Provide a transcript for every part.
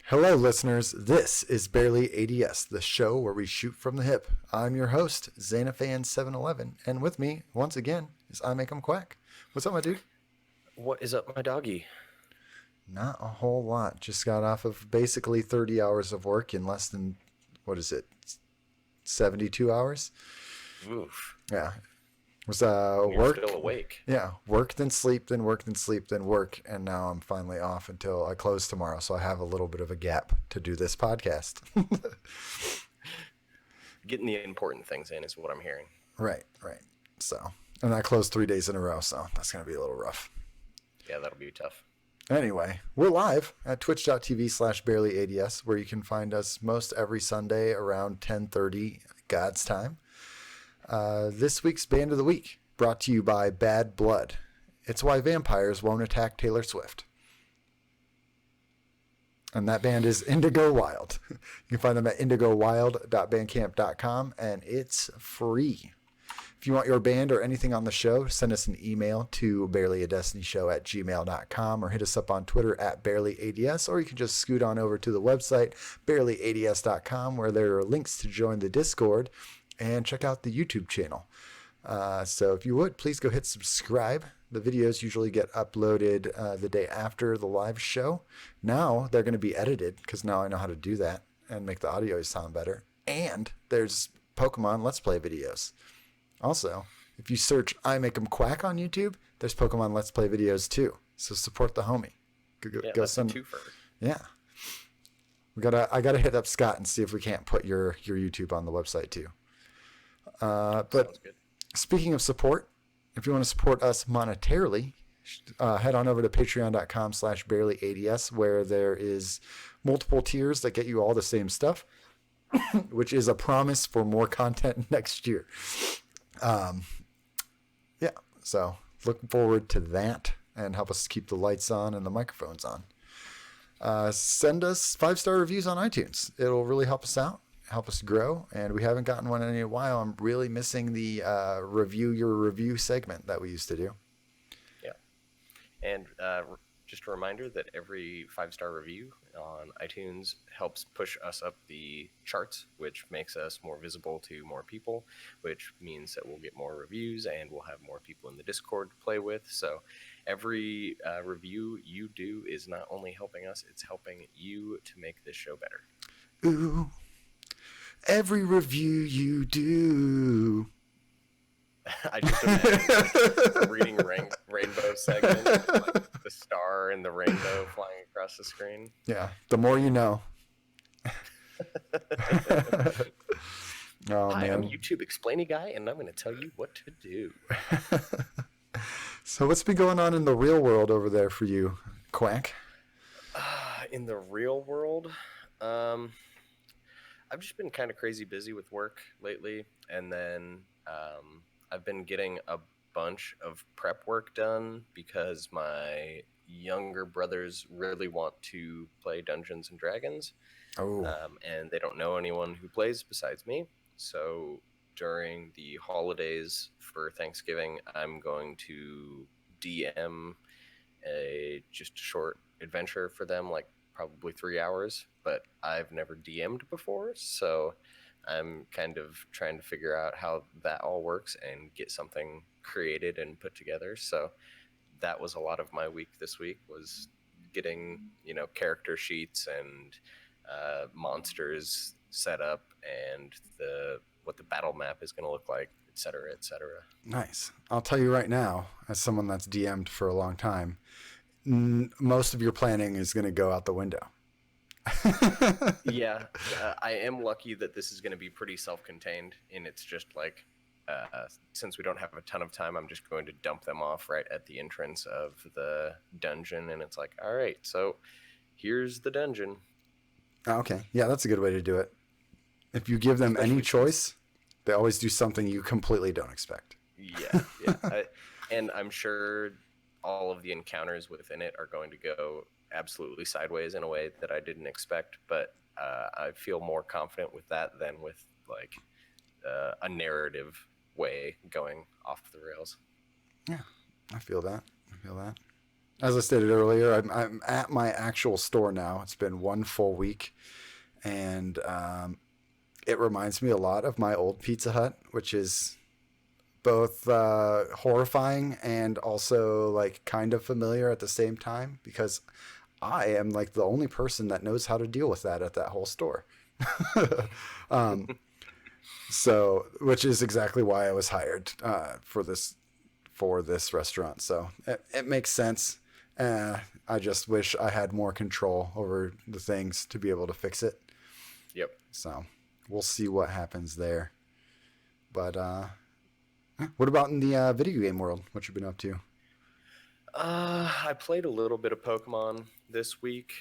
Hello, listeners. This is Barely ADS, the show where we shoot from the hip. I'm your host, Xanafan711, and with me, once again, is I Make 'em Quack. What's up, my dude? What is up, my doggy? Not a whole lot. Just got off of basically 30 hours of work in less than, 72 hours? Oof. Yeah. It was You're work. still awake. Yeah, work, then sleep, then work, then sleep, then work, and now I'm finally off until I close tomorrow, so I have a little bit of a gap to do this podcast. Getting the important things in is what I'm hearing. Right. So, and I closed 3 days in a row, so that's going to be a little rough. Yeah, that'll be tough. Anyway, we're live at twitch.tv/barelyads, where you can find us most every Sunday around 10:30 God's time. This week's Band of the Week, brought to you by Bad Blood. It's why vampires won't attack Taylor Swift. And that band is Indigo Wild. You can find them at indigowild.bandcamp.com, and it's free. If you want your band or anything on the show, send us an email to barelyadestinyshow@gmail.com or hit us up on Twitter at barelyads, or you can just scoot on over to the website, barelyads.com, where there are links to join the Discord and check out the YouTube channel. So if you would, please go hit subscribe. The videos usually get uploaded the day after the live show. Now they're going to be edited because now I know how to do that and make the audio sound better. And there's Pokemon Let's Play videos. Also, if you search I Make 'em Quack on YouTube, there's Pokemon Let's Play videos too. So support the homie. That's a twofer. Yeah. I gotta hit up Scott and see if we can't put your YouTube on the website too. But Sounds good. Speaking of support, if you want to support us monetarily, head on over to patreon.com/barelyads, where there is multiple tiers that get you all the same stuff, which is a promise for more content next year. So looking forward to that, and help us keep the lights on and the microphones on. Send us 5-star reviews on iTunes. It'll really help us out, help us grow, and we haven't gotten one in a while. I'm really missing the review your review segment that we used to do. Yeah. And just a reminder that every 5-star review on iTunes helps push us up the charts, which makes us more visible to more people, which means that we'll get more reviews and we'll have more people in the Discord to play with. So every review you do is not only helping us, it's helping you to make this show better. Ooh, every review you do. I just imagine reading Rainbow segment, like the star and the rainbow flying across the screen. Yeah, the more you know. Oh, Hi, man. I'm YouTube explainy guy, and I'm going to tell you what to do. So what's been going on in the real world over there for you, Quack? In the real world, I've just been kind of crazy busy with work lately, and then I've been getting a bunch of prep work done because my younger brothers really want to play Dungeons and Dragons. Oh. And they don't know anyone who plays besides me. So during the holidays for Thanksgiving, I'm going to DM just a short adventure for them, like probably 3 hours. But I've never DM'd before, so I'm kind of trying to figure out how that all works and get something created and put together. So that was a lot of my week this week, was getting, character sheets and monsters set up and what the battle map is going to look like, et cetera, et cetera. Nice. I'll tell you right now, as someone that's DM'd for a long time, most of your planning is going to go out the window. Yeah, I am lucky that this is going to be pretty self-contained, and it's just like, since we don't have a ton of time, I'm just going to dump them off right at the entrance of the dungeon, and it's like, all right, so here's the dungeon. Okay, yeah, that's a good way to do it. If you give them any choice, they always do something you completely don't expect. Yeah. And I'm sure all of the encounters within it are going to go absolutely sideways in a way that I didn't expect, but I feel more confident with that than with like a narrative way going off the rails. Yeah, I feel that. as I stated earlier, I'm at my actual store now. It's been one full week, and it reminds me a lot of my old Pizza Hut, which is both horrifying and also like kind of familiar at the same time because I am like the only person that knows how to deal with that at that whole store. um, so, which is exactly why I was hired for this restaurant. So it makes sense. I just wish I had more control over the things to be able to fix it. Yep. So we'll see what happens there. But what about in the video game world? What you been up to? I played a little bit of Pokemon this week,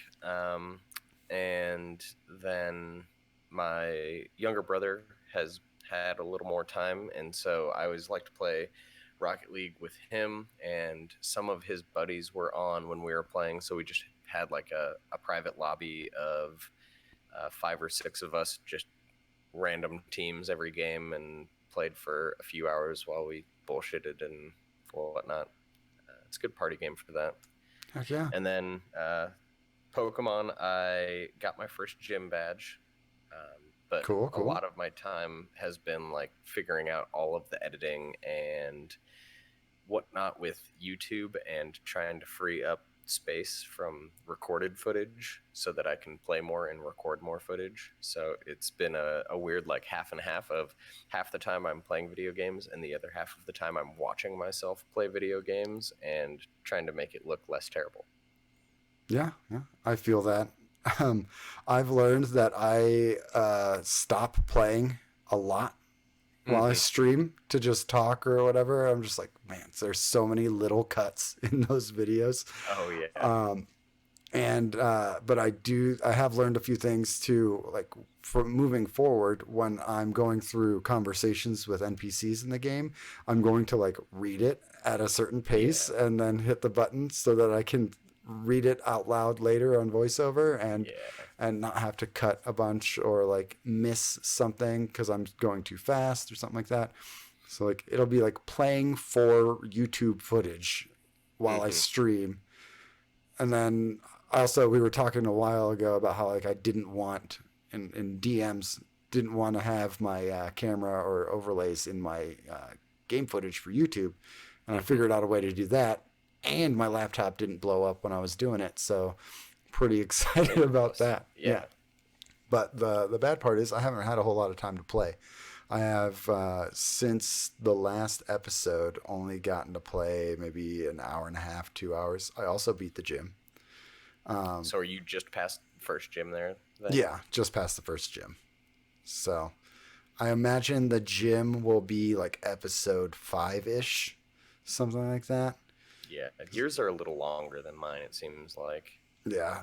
and then my younger brother has had a little more time, and so I always like to play Rocket League with him, and some of his buddies were on when we were playing, so we just had like a private lobby of 5 or 6 of us, just random teams every game, and played for a few hours while we bullshitted and whatnot. It's a good party game for that. Heck yeah. And then Pokemon, I got my first gym badge. But Cool. a lot of my time has been like figuring out all of the editing and whatnot with YouTube and trying to free up space from recorded footage so that I can play more and record more footage. So it's been a weird like half and half of half the time I'm playing video games and the other half of the time I'm watching myself play video games and trying to make it look less terrible. Yeah, I feel that. I've learned that I stop playing a lot while I stream to just talk or whatever. I'm just like, man, there's so many little cuts in those videos. Oh yeah. But I have learned a few things too, like for moving forward when I'm going through conversations with NPCs in the game, I'm going to like read it at a certain pace and then hit the button so that I can read it out loud later on voiceover and not have to cut a bunch or like miss something because I'm going too fast or something like that. So like it'll be like playing for YouTube footage while I stream. And then also we were talking a while ago about how like I didn't want in DMs didn't want to have my camera or overlays in my game footage for YouTube, and I figured out a way to do that. And my laptop didn't blow up when I was doing it, so pretty excited about that. Yeah. But the bad part is I haven't had a whole lot of time to play. I have since the last episode only gotten to play maybe an hour and a half, 2 hours. I also beat the gym. So are you just past first gym there then? Yeah, just past the first gym. So I imagine the gym will be like episode 5-ish, something like that. Yeah, yours are a little longer than mine, it seems like. Yeah.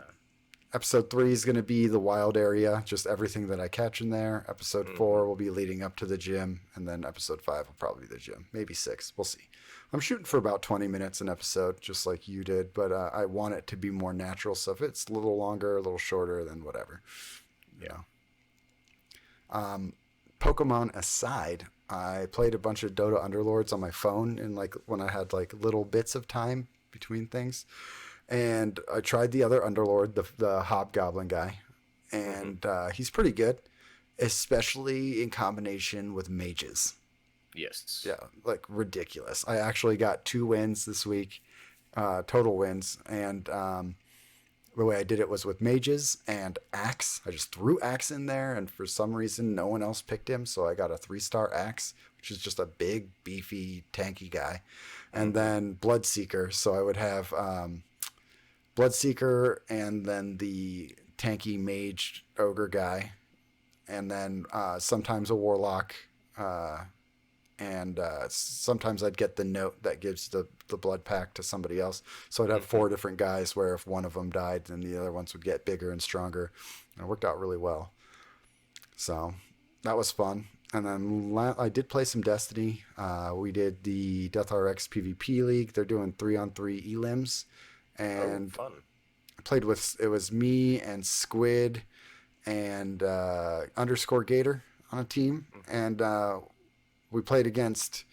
Episode 3 is going to be the wild area, just everything that I catch in there. Episode 4 will be leading up to the gym, and then episode 5 will probably be the gym. Maybe 6. We'll see. I'm shooting for about 20 minutes an episode, just like you did, but I want it to be more natural. So if it's a little longer, a little shorter, then whatever. Yeah. Pokemon aside, I played a bunch of Dota Underlords on my phone and like when I had like little bits of time between things. And I tried the other Underlord, the Hobgoblin guy, and he's pretty good, especially in combination with mages. Yes. Yeah, like ridiculous. I actually got 2 wins this week, total wins, and the way I did it was with mages and Axe. I just threw Axe in there, and for some reason, no one else picked him, so I got a 3-star Axe, which is just a big, beefy, tanky guy. And then Bloodseeker, so I would have Bloodseeker and then the tanky mage ogre guy, and then sometimes a Warlock, and sometimes I'd get the note that gives the blood pack to somebody else. So I'd have 4 different guys where if one of them died, then the other ones would get bigger and stronger. And it worked out really well. So that was fun. And then I did play some Destiny. We did the DeathRX PvP League. They're doing 3-on-3 elims. And fun. I played with, it was me and Squid and _Gator on a team. And we played against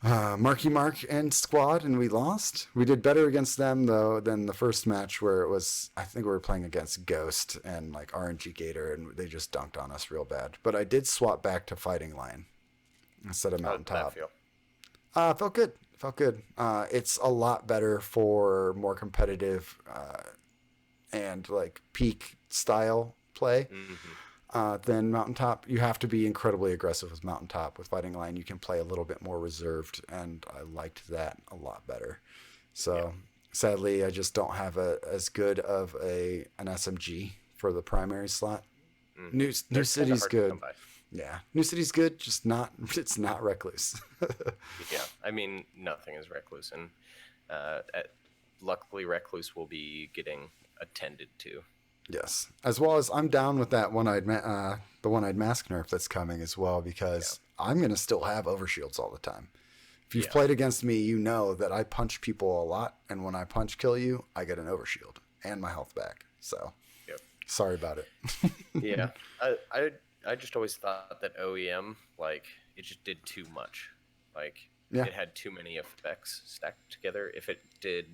Marky Mark and squad, and we lost. We did better against them though than the first match where it was. I think we were playing against Ghost and like RNG Gator, and they just dunked on us real bad. But I did swap back to Fighting Lion instead of How did that Mountaintop. feel? Felt good. Felt good. It's a lot better for more competitive and like peak style play. Then Mountaintop, you have to be incredibly aggressive with Mountaintop. With Fighting Lion, you can play a little bit more reserved, and I liked that a lot better. So sadly, I just don't have as good of an SMG for the primary slot. New City's good. Yeah, New City's good, just not. It's not Recluse. Yeah, I mean nothing is Recluse, and luckily Recluse will be getting attended to. Yes, as well as I'm down with that the one-eyed mask nerf that's coming as well, because I'm gonna still have overshields all the time. If you've played against me, you know that I punch people a lot, and when I punch kill you, I get an overshield and my health back. So, sorry about it. Yeah, I just always thought that OEM, like, it just did too much. Like, it had too many effects stacked together. If it did,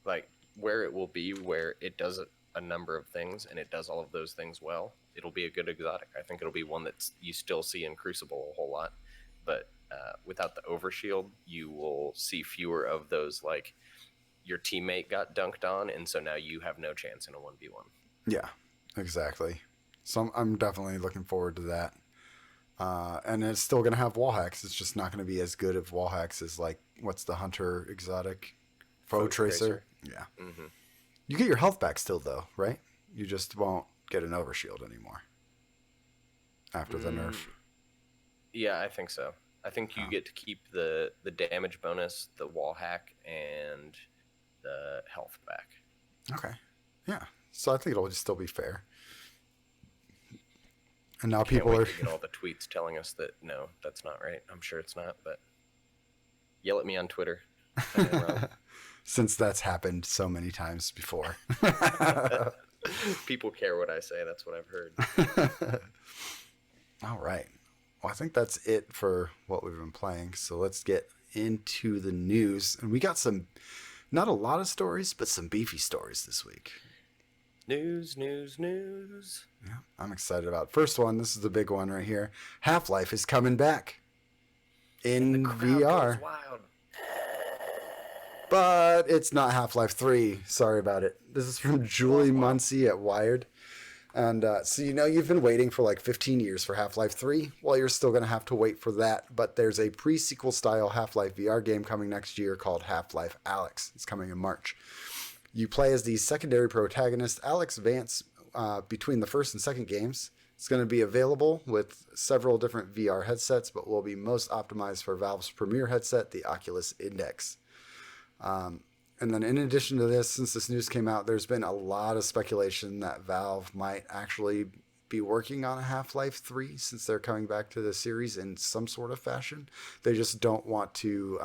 like, where it will be, where it does a number of things and it does all of those things well, it'll be a good exotic. I think it'll be one that you still see in Crucible a whole lot. But without the overshield, you will see fewer of those, like, your teammate got dunked on, and so now you have no chance in a 1v1. Yeah, exactly. So I'm definitely looking forward to that. And it's still going to have wall hacks. It's just not going to be as good of wall hacks as, like, what's the Hunter exotic? Foe Tracer. Yeah. You get your health back still, though, right? You just won't get an overshield anymore after the nerf. Yeah, I think so. I think you get to keep the damage bonus, the wall hack, and the health back. Okay. Yeah. So I think it'll just still be fair. And now people are getting all the tweets telling us that no, that's not right. I'm sure it's not, but yell at me on Twitter. Since that's happened so many times before. People care what I say. That's what I've heard. All right. Well, I think that's it for what we've been playing. So let's get into the news. And we got not a lot of stories, but some beefy stories this week. News. Yeah, I'm excited about it. First one, this is the big one right here. Half-Life is coming back in VR. Goes wild. But it's not Half-Life 3. Sorry about it. This is from Julie Muncie at Wired. And so you've been waiting for like 15 years for Half-Life 3. Well, you're still going to have to wait for that. But there's a pre-sequel style Half-Life VR game coming next year called Half-Life Alyx. It's coming in March. You play as the secondary protagonist, Alyx Vance, between the first and second games. It's going to be available with several different VR headsets, but will be most optimized for Valve's premier headset, the Oculus Index. And then in addition to this, since this news came out, there's been a lot of speculation that Valve might actually be working on a Half-Life 3 since they're coming back to the series in some sort of fashion. They just don't want to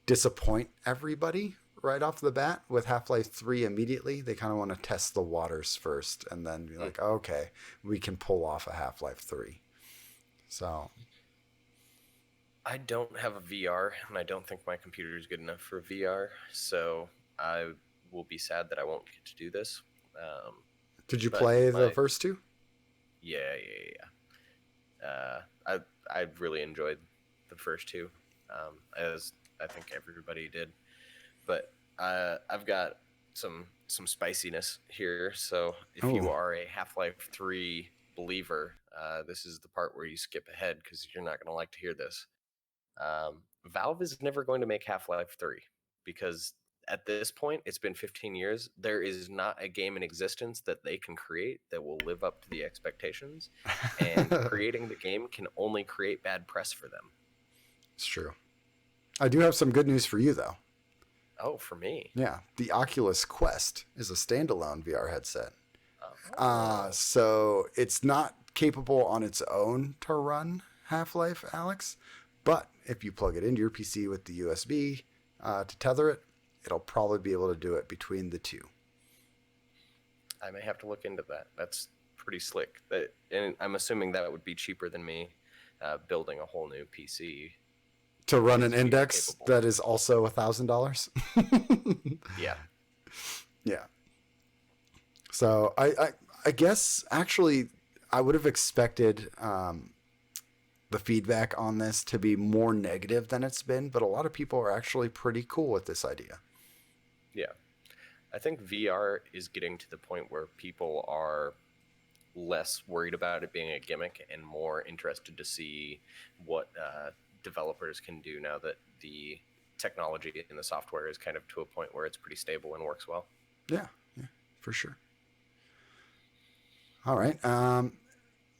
disappoint everybody right off the bat with Half-Life 3 immediately. They kind of want to test the waters first and then be like, okay, we can pull off a Half-Life 3. So I don't have a VR, and I don't think my computer is good enough for VR, so I will be sad that I won't get to do this. Did you play the first two? Yeah. I really enjoyed the first two, as I think everybody did. But I've got some spiciness here, so if you are a Half-Life 3 believer, this is the part where you skip ahead because you're not going to like to hear this. Valve is never going to make Half-Life 3 because at this point, it's been 15 years. There is not a game in existence that they can create that will live up to the expectations. And creating the game can only create bad press for them. It's true. I do have some good news for you, though. Oh, for me? Yeah. The Oculus Quest is a standalone VR headset. Oh. So it's not capable on its own to run Half-Life Alyx. But if you plug it into your PC with the USB to tether it, it'll probably be able to do it between the two. I may have to look into that. That's pretty slick. And I'm assuming that would be cheaper than me building a whole new PC to run needs an to be index capable. that is also $1,000. Yeah. Yeah. So I guess actually I would have expected the feedback on this to be more negative than it's been, but a lot of people are actually pretty cool with this idea. Yeah. I think VR is getting to the point where people are less worried about it being a gimmick and more interested to see what developers can do now that the technology and the software is kind of to a point where it's pretty stable and works well. Yeah, yeah, for sure. All right.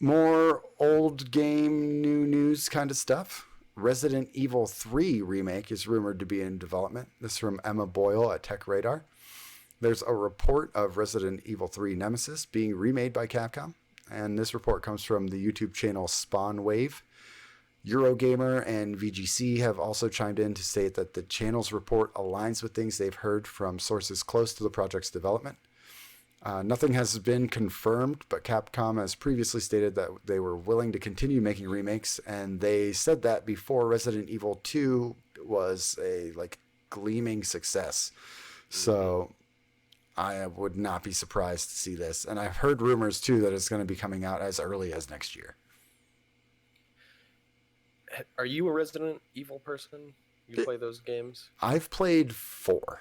More old game, new news kind of stuff. Resident Evil 3 remake is rumored to be in development. This is from Emma Boyle at Tech Radar. There's a report of Resident Evil 3 Nemesis being remade by Capcom, and this report comes from the YouTube channel Spawn Wave. Eurogamer and VGC have also chimed in to state that the channel's report aligns with things they've heard from sources close to the project's development. Nothing has been confirmed, but Capcom has previously stated that they were willing to continue making remakes, and they said that before Resident Evil 2 was a gleaming success. So I would not be surprised to see this. And I've heard rumors too that it's going to be coming out as early as next year. Are you a Resident Evil person? You play those games? I've played 4.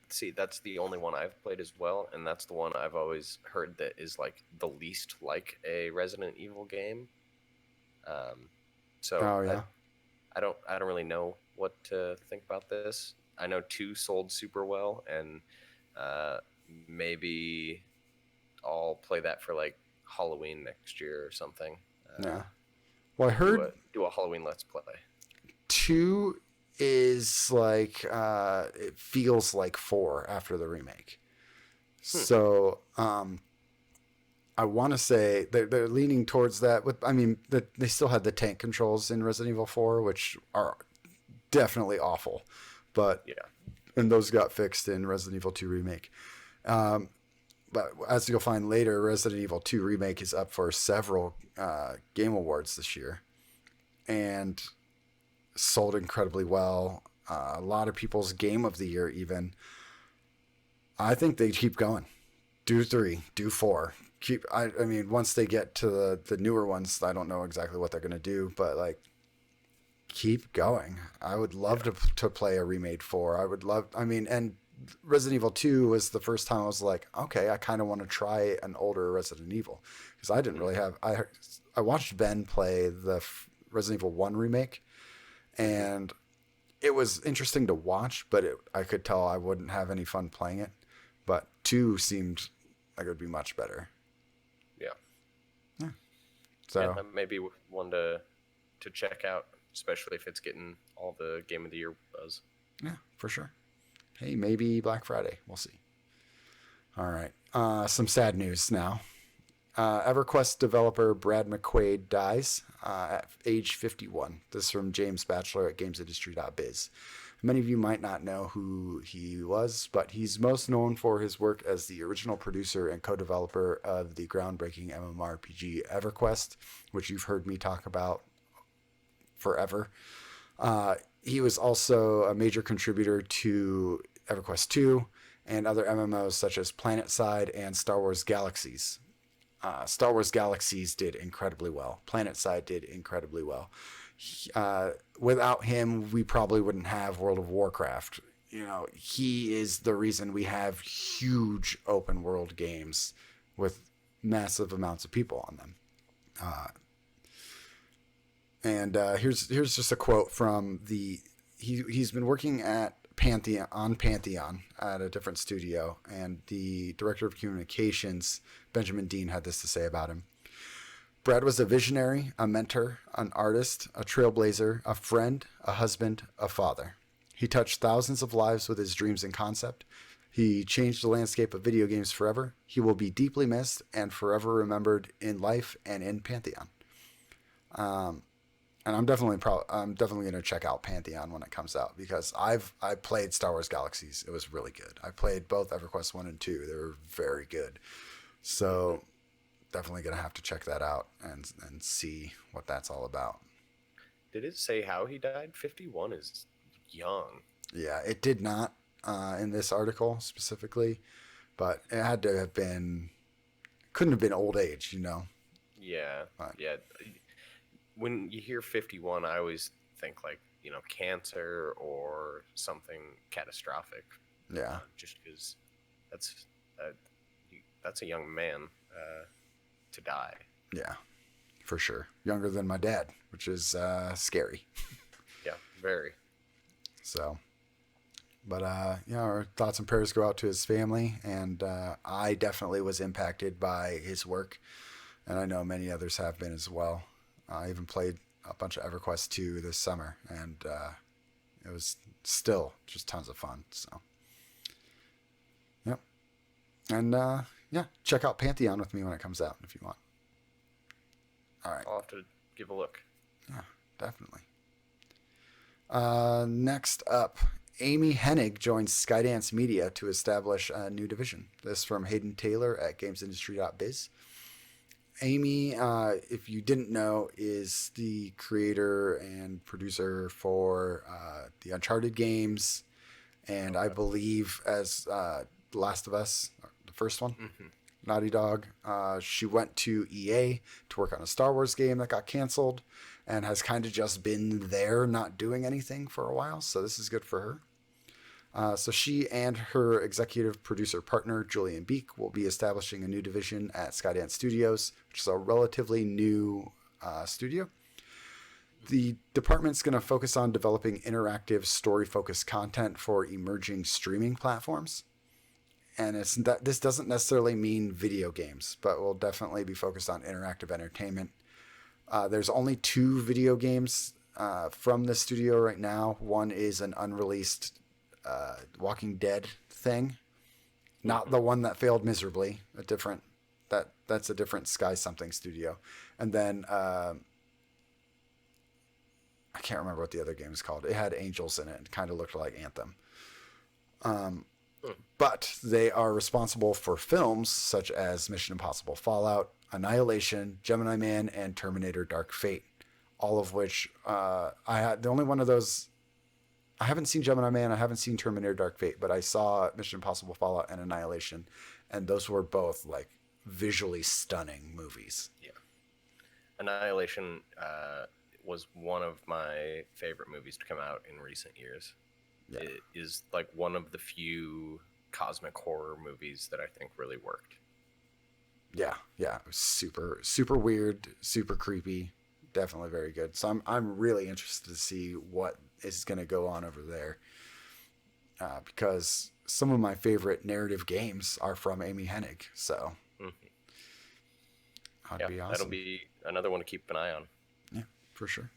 See, that's the only one I've played as well, and that's the one I've always heard that is like the least like a Resident Evil game. So Oh yeah. I don't really know what to think about this. I know 2 sold super well, and maybe I'll play that for like Halloween next year or something. Yeah. Well, I heard do a Halloween Let's Play. 2 is like it feels like 4 after the remake. So I want to say they're leaning towards that. They still had the tank controls in Resident Evil 4, which are definitely awful, but yeah, and those got fixed in Resident Evil 2 remake. But as you'll find later, Resident Evil 2 remake is up for several game awards this year, and sold incredibly well. A lot of people's game of the year even. I think they keep going. Do 3, do 4. I mean, once they get to the newer ones, I don't know exactly what they're going to do, but keep going. I would love to play a remade 4. And Resident Evil 2 was the first time I was like, okay, I kind of want to try an older Resident Evil, because I didn't really have. I watched Ben play the Resident Evil 1 remake, and it was interesting to watch, but I could tell I wouldn't have any fun playing it. But 2 seemed like it would be much better. Yeah. So maybe one to check out, especially if it's getting all the Game of the Year buzz. Yeah, for sure. Hey, maybe Black Friday. We'll see. All right. Some sad news now. EverQuest developer Brad McQuaid dies at age 51. This is from James Batchelor at gamesindustry.biz. Many of you might not know who he was, but he's most known for his work as the original producer and co-developer of the groundbreaking MMORPG EverQuest, which you've heard me talk about forever. He was also a major contributor to EverQuest 2 and other MMOs such as PlanetSide and Star Wars Galaxies. Star Wars Galaxies did incredibly well. PlanetSide did incredibly well. Without him, we probably wouldn't have World of Warcraft. He is the reason we have huge open world games with massive amounts of people on them. Here's just a quote from he's been working at Pantheon at a different studio, and the director of communications, Benjamin Dean, had this to say about him. Brad was a visionary, a mentor, an artist, a trailblazer, a friend, a husband, a father. He touched thousands of lives with his dreams and concept. He changed the landscape of video games forever. He will be deeply missed and forever remembered in life and in Pantheon. And I'm definitely going to check out Pantheon when it comes out, because I played Star Wars Galaxies. It was really good. I played both EverQuest 1 and 2. They were very good. So definitely going to have to check that out and see what that's all about. Did it say how he died? 51 is young. Yeah, it did not in this article specifically, but it had to have been, couldn't have been old age, you know. Yeah, But, yeah. When you hear 51, I always think like, cancer or something catastrophic. yeah, Just because that's uh, that's a young man to die. yeah, for sure. Younger than my dad, which is scary. Yeah, very. So, but our thoughts and prayers go out to his family, and I definitely was impacted by his work, and I know many others have been as well. I even played a bunch of EverQuest 2 this summer, and it was still just tons of fun. So, yep. And yeah, check out Pantheon with me when it comes out if you want. All right. I'll have to give a look. Yeah, definitely. Next up, Amy Hennig joins Skydance Media to establish a new division. This from Hayden Taylor at GamesIndustry.biz. Amy, if you didn't know, is the creator and producer for the Uncharted games, and I believe as Last of Us, the first one, Naughty Dog. She went to EA to work on a Star Wars game that got canceled, and has kind of just been there, not doing anything for a while. So this is good for her. So she and her executive producer partner, Julian Beek, will be establishing a new division at Skydance Studios, which is a relatively new studio. The department's going to focus on developing interactive, story-focused content for emerging streaming platforms. And this doesn't necessarily mean video games, but will definitely be focused on interactive entertainment. There's only 2 video games from the studio right now. One is an unreleased Walking Dead thing, not the one that failed miserably. That's a different Sky something studio. And then I can't remember what the other game is called. It had angels in it. It kind of looked like Anthem. But they are responsible for films such as Mission Impossible Fallout, Annihilation, Gemini Man, and Terminator Dark Fate. All of which the only one of those, I haven't seen Gemini Man, I haven't seen Terminator Dark Fate, but I saw Mission Impossible Fallout and Annihilation, and those were both like visually stunning movies. Yeah. Annihilation was one of my favorite movies to come out in recent years. Yeah. It is like one of the few cosmic horror movies that I think really worked. Yeah, it was super, super weird, super creepy, definitely very good. So I'm really interested to see what is going to go on over there, because some of my favorite narrative games are from Amy Hennig. So that'd be awesome. That'll be another one to keep an eye on. Yeah, for sure.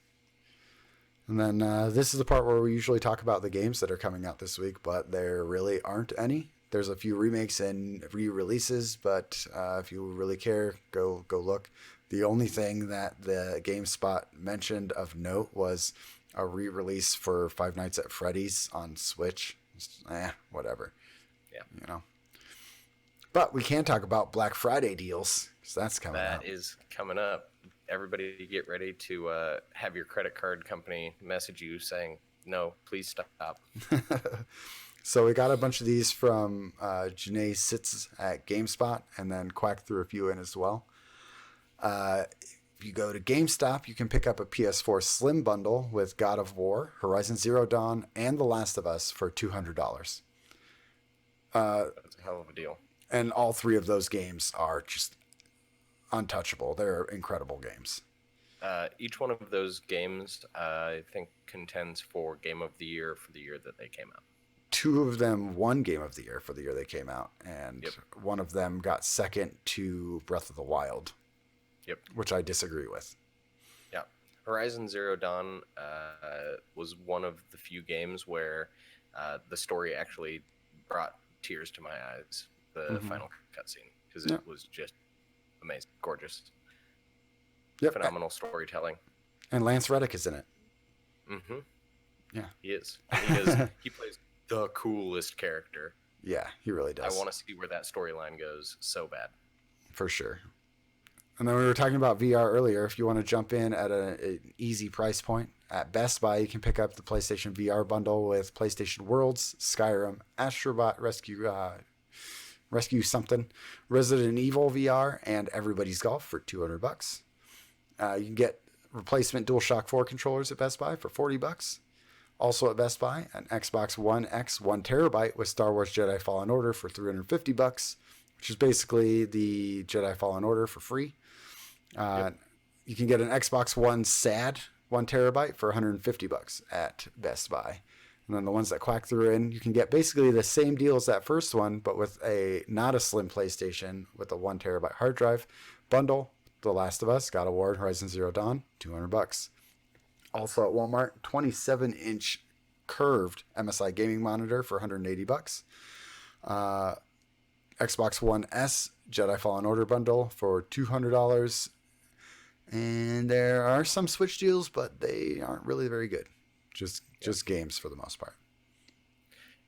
And then this is the part where we usually talk about the games that are coming out this week, but there really aren't any. There's a few remakes and re-releases, but if you really care, go look. The only thing that the GameSpot mentioned of note was a re-release for Five Nights at Freddy's on Switch. Whatever. Yeah. But we can talk about Black Friday deals, because that's coming up. That is coming up. Everybody get ready to have your credit card company message you saying, no, please stop. So we got a bunch of these from Janae Sitz at GameSpot, and then Quack threw a few in as well. If you go to GameStop, you can pick up a PS4 Slim Bundle with God of War, Horizon Zero Dawn, and The Last of Us for $200. That's a hell of a deal. And all 3 of those games are just untouchable. They're incredible games. Each one of those games, I think, contends for Game of the Year for the year that they came out. 2 of them won Game of the Year for the year they came out, and one of them got second to Breath of the Wild. Yep. Which I disagree with. Yeah. Horizon Zero Dawn was one of the few games where the story actually brought tears to my eyes, the final cutscene, because it was just amazing, gorgeous, phenomenal storytelling. And Lance Reddick is in it. Mm-hmm. Yeah. He is. He plays the coolest character. Yeah, he really does. I want to see where that storyline goes so bad. For sure. And then we were talking about VR earlier. If you want to jump in at an easy price point, At Best Buy, you can pick up the PlayStation VR bundle with PlayStation Worlds, Skyrim, Astrobot Rescue something, Resident Evil VR, and Everybody's Golf for $200. You can get replacement DualShock 4 controllers at Best Buy for $40. Also at Best Buy, an Xbox One X 1 TB with Star Wars Jedi Fallen Order for $350, which is basically the Jedi Fallen Order for free. You can get an Xbox One SAD 1 TB for $150 at Best Buy. And then the ones that Quack threw in, you can get basically the same deal as that first one, but with not a slim PlayStation with a 1 TB hard drive bundle. The Last of Us, God of War, Horizon Zero Dawn, $200. Also at Walmart, 27-inch curved MSI gaming monitor for $180. Xbox One S Jedi Fallen Order bundle for $200. And there are some Switch deals, but they aren't really very good. Just games for the most part.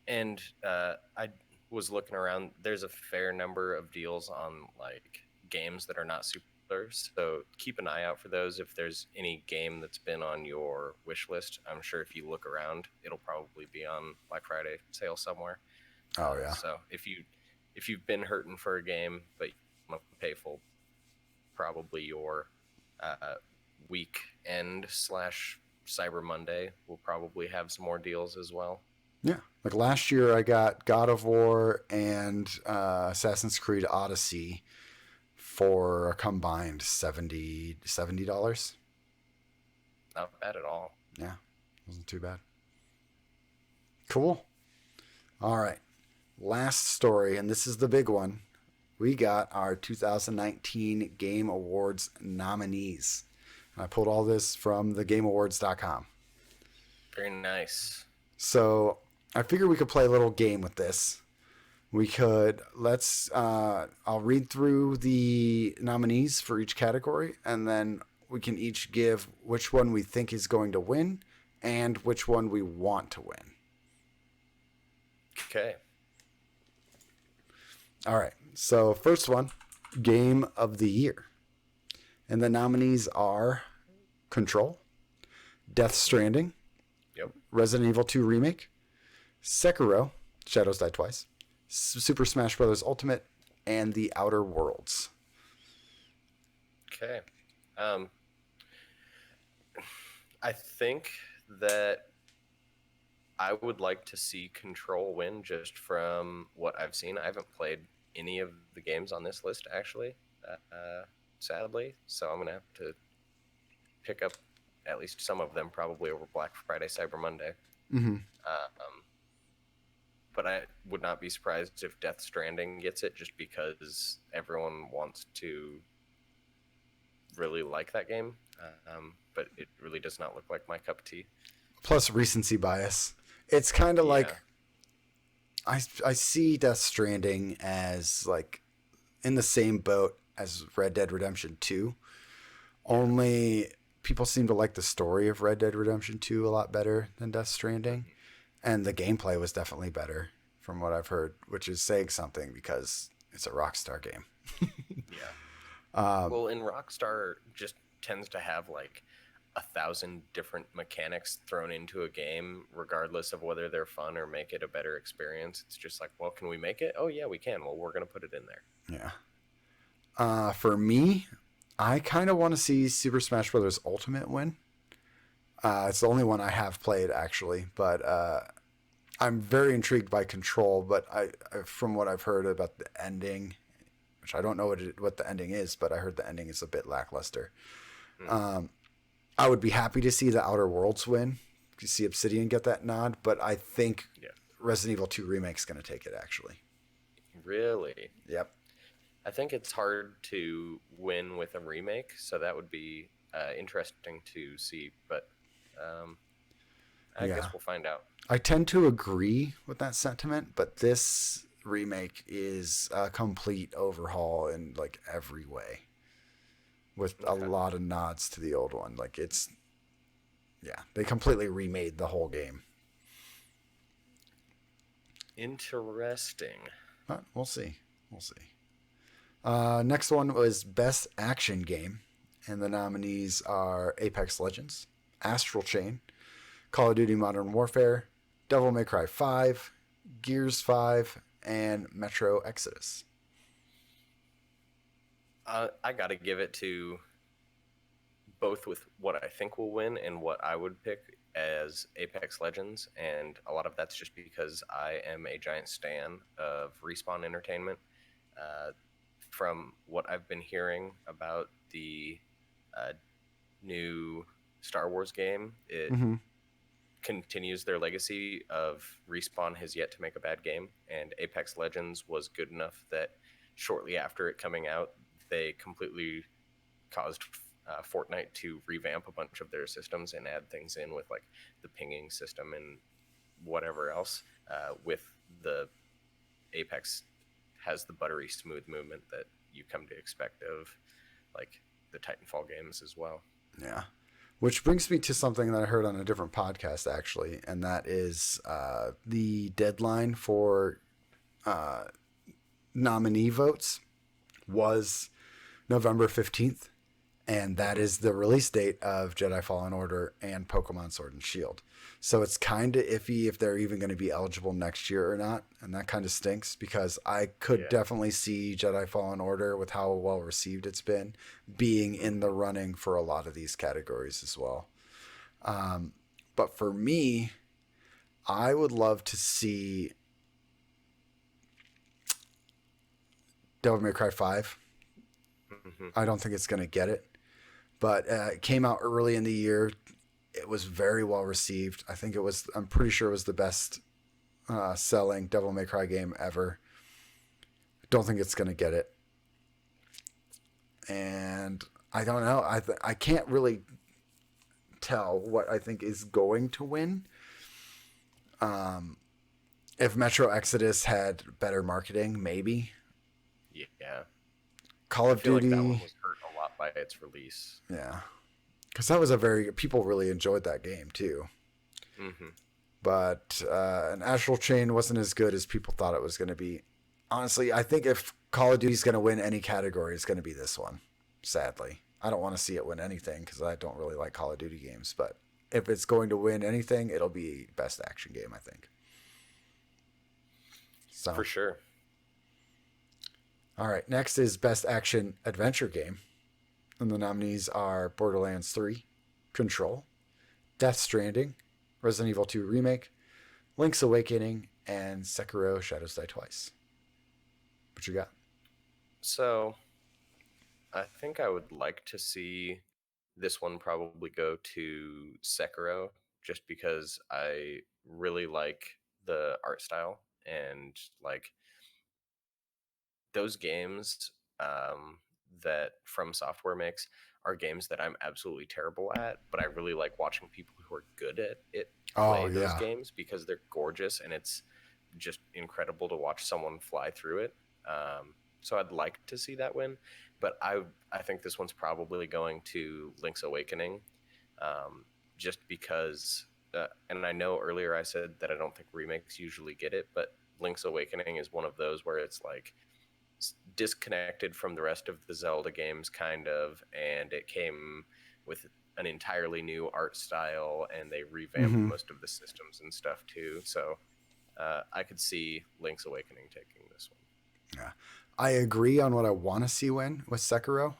And I was looking around. There's a fair number of deals on like games that are not super. So keep an eye out for those. If there's any game that's been on your wish list, I'm sure if you look around, it'll probably be on Black Friday sale somewhere. Oh yeah. So if you've been hurting for a game but you want to pay full, probably your weekend / Cyber Monday will probably have some more deals as well. Yeah, like last year I got God of War and Assassin's Creed Odyssey for a combined $70. Not bad at all. Yeah, wasn't too bad. Cool. All right, last story, and this is the big one. We got our 2019 Game Awards nominees. And I pulled all this from thegameawards.com. Very nice. So I figured we could play a little game with this. I'll read through the nominees for each category, and then we can each give which one we think is going to win and which one we want to win. Okay. All right. So first one, Game of the Year. And the nominees are Control, Death Stranding, Resident Evil 2 Remake, Sekiro, Shadows Die Twice, Super Smash Bros. Ultimate, and The Outer Worlds. Okay. I think that I would like to see Control win just from what I've seen. I haven't played any of the games on this list, actually, sadly. So I'm going to have to pick up at least some of them probably over Black Friday, Cyber Monday. Mm-hmm. But I would not be surprised if Death Stranding gets it just because everyone wants to really like that game. But it really does not look like my cup of tea. Plus recency bias. It's kind of like I see Death Stranding as like in the same boat as Red Dead Redemption 2. Only people seem to like the story of Red Dead Redemption 2 a lot better than Death Stranding. And the gameplay was definitely better from what I've heard, which is saying something because it's a Rockstar game. Well, and Rockstar just tends to have like 1,000 different mechanics thrown into a game, regardless of whether they're fun or make it a better experience. It's just like, well, can we make it? Oh, yeah, we can. Well, we're going to put it in there. Yeah. For me, I kind of want to see Super Smash Bros. Ultimate win. It's the only one I have played, actually, but I'm very intrigued by Control, but I from what I've heard about the ending, which I don't know what the ending is, but I heard the ending is a bit lackluster. I would be happy to see the Outer Worlds win, to see Obsidian get that nod, but I think Resident Evil 2 Remake is going to take it, actually. Really? Yep. I think it's hard to win with a remake, so that would be interesting to see, but I guess we'll find out. I tend to agree with that sentiment, but this remake is a complete overhaul in like every way, with a lot of nods to the old one. Like they completely remade the whole game. Interesting. But we'll see. Next one was Best Action Game, and the nominees are Apex Legends, Astral Chain, Call of Duty Modern Warfare, Devil May Cry 5, Gears 5, and Metro Exodus. I got to give it to both with what I think will win and what I would pick as Apex Legends, and a lot of that's just because I am a giant stan of Respawn Entertainment. Uh, from what I've been hearing about the uh, new Star Wars game, it Mm-hmm. continues their legacy of Respawn has yet to make a bad game, and Apex Legends was good enough that shortly after it coming out, they completely caused Fortnite to revamp a bunch of their systems and add things in with like the pinging system and whatever else. With the Apex has the buttery smooth movement that you come to expect of like the Titanfall games as well. Yeah. Which brings me to something that I heard on a different podcast, actually, and that is the deadline for nominee votes was November 15th, and that is the release date of Jedi Fallen Order and Pokemon Sword and Shield. So it's kind of iffy if they're even going to be eligible next year or not, and that kind of stinks because I could definitely see Jedi Fallen Order, with how well received it's been, being in the running for a lot of these categories as well. But for me, I would love to see Devil May Cry 5. Mm-hmm. I don't think it's going to get it, but it came out early in the year. It was very well received. I'm pretty sure it was the best selling Devil May Cry game ever. Don't think it's going to get it. And I don't know. I can't really tell what I think is going to win. If Metro Exodus had better marketing, maybe. Yeah. Call of Duty. Like that one was hurt a lot by its release. Yeah. Because that was people really enjoyed that game too. Mm-hmm. But an Astral Chain wasn't as good as people thought it was going to be. Honestly, I think if Call of Duty is going to win any category, it's going to be this one. Sadly, I don't want to see it win anything because I don't really like Call of Duty games. But if it's going to win anything, it'll be best action game, I think. So For sure. All right, next is best action adventure game. And the nominees are Borderlands 3, Control, Death Stranding, Resident Evil 2 Remake, Link's Awakening, and Sekiro Shadows Die Twice. What you got? So, I think I would like to see this one probably go to Sekiro, just because I really like the art style and like those games that From Software makes are games that I'm absolutely terrible at, but I really like watching people who are good at it play those games because they're gorgeous and it's just incredible to watch someone fly through it. So I'd like to see that win, but I think this one's probably going to Link's Awakening, just because. And I know earlier I said that I don't think remakes usually get it, but Link's Awakening is one of those where it's like disconnected from the rest of the Zelda games, kind of, and it came with an entirely new art style, and they revamped most of the systems and stuff too. So I could see Link's Awakening taking this one. Yeah, I agree on what I want to see win with Sekiro.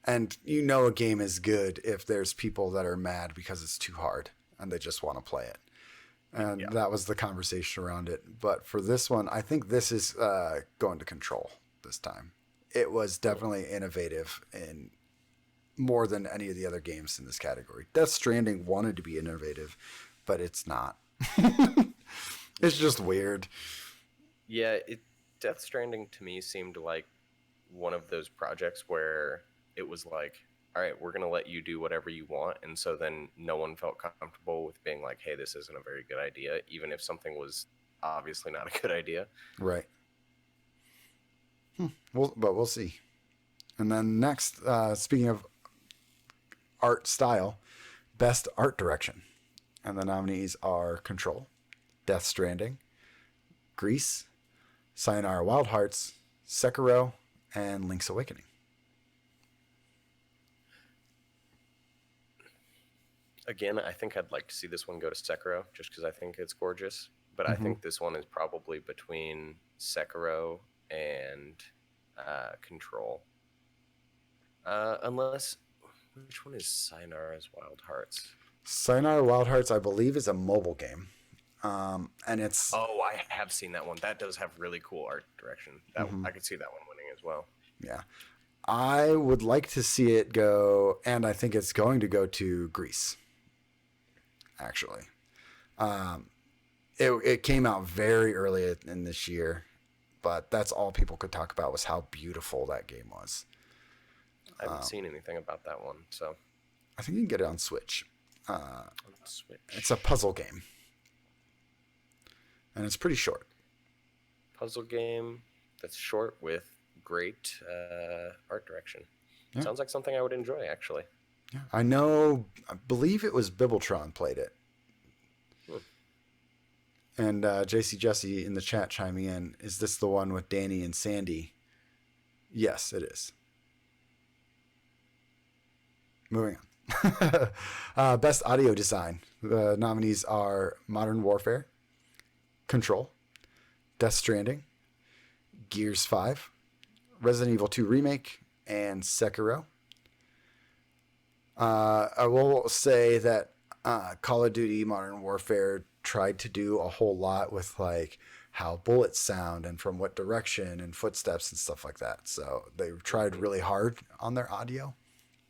And a game is good if there's people that are mad because it's too hard and they just want to play it. And that was the conversation around it. But for this one, I think this is going to Control this time. It was definitely innovative in more than any of the other games in this category. Death Stranding wanted to be innovative, but it's not. It's just weird. Yeah, Death Stranding to me seemed like one of those projects where it was like, all right, we're going to let you do whatever you want. And so then no one felt comfortable with being like, hey, this isn't a very good idea, even if something was obviously not a good idea. Right. But we'll see. And then next, speaking of art style, best art direction. And the nominees are Control, Death Stranding, Grease, Sayonara Wild Hearts, Sekiro, and Link's Awakening. Again, I think I'd like to see this one go to Sekiro just because I think it's gorgeous. But I Hmm. think this one is probably between Sekiro and Control. Unless, which one is Sayonara's Wild Hearts? Sayonara Wild Hearts, I believe, is a mobile game. And it's Oh, I have seen that one. That does have really cool art direction. That mhm, I could see that one winning as well. yeah. I would like to see it go, and I think it's going to go to Greece. Actually, um, it came out very early in this year, but that's all people could talk about was how beautiful that game was. I haven't seen anything about that one. So I think you can get it on Switch. on It's a Switch, puzzle game, and it's pretty short. puzzle game that's short with great art direction. Yeah, Sounds like something I would enjoy actually. yeah. I know. I believe it was Bibletron played it, Hmm. and JC Jesse in the chat chiming in. Is this the one with Danny and Sandy? Yes, it is. Moving on. Best audio design. The nominees are Modern Warfare, Control, Death Stranding, Gears 5, Resident Evil 2 Remake, and Sekiro. I will say that Call of Duty Modern Warfare tried to do a whole lot with like how bullets sound and from what direction and footsteps and stuff like that. So they tried Mhm. really hard on their audio,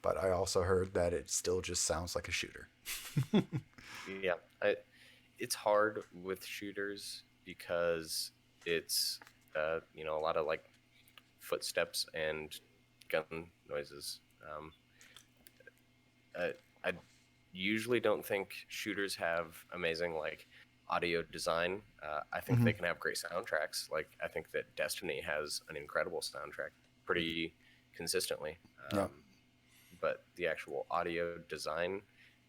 but I also heard that it still just sounds like a shooter. Yeah, it's hard with shooters because it's a lot of like footsteps and gun noises. I, I usually don't think shooters have amazing like audio design. I think Mm-hmm. they can have great soundtracks. Like I think that Destiny has an incredible soundtrack pretty consistently. Yeah. But the actual audio design,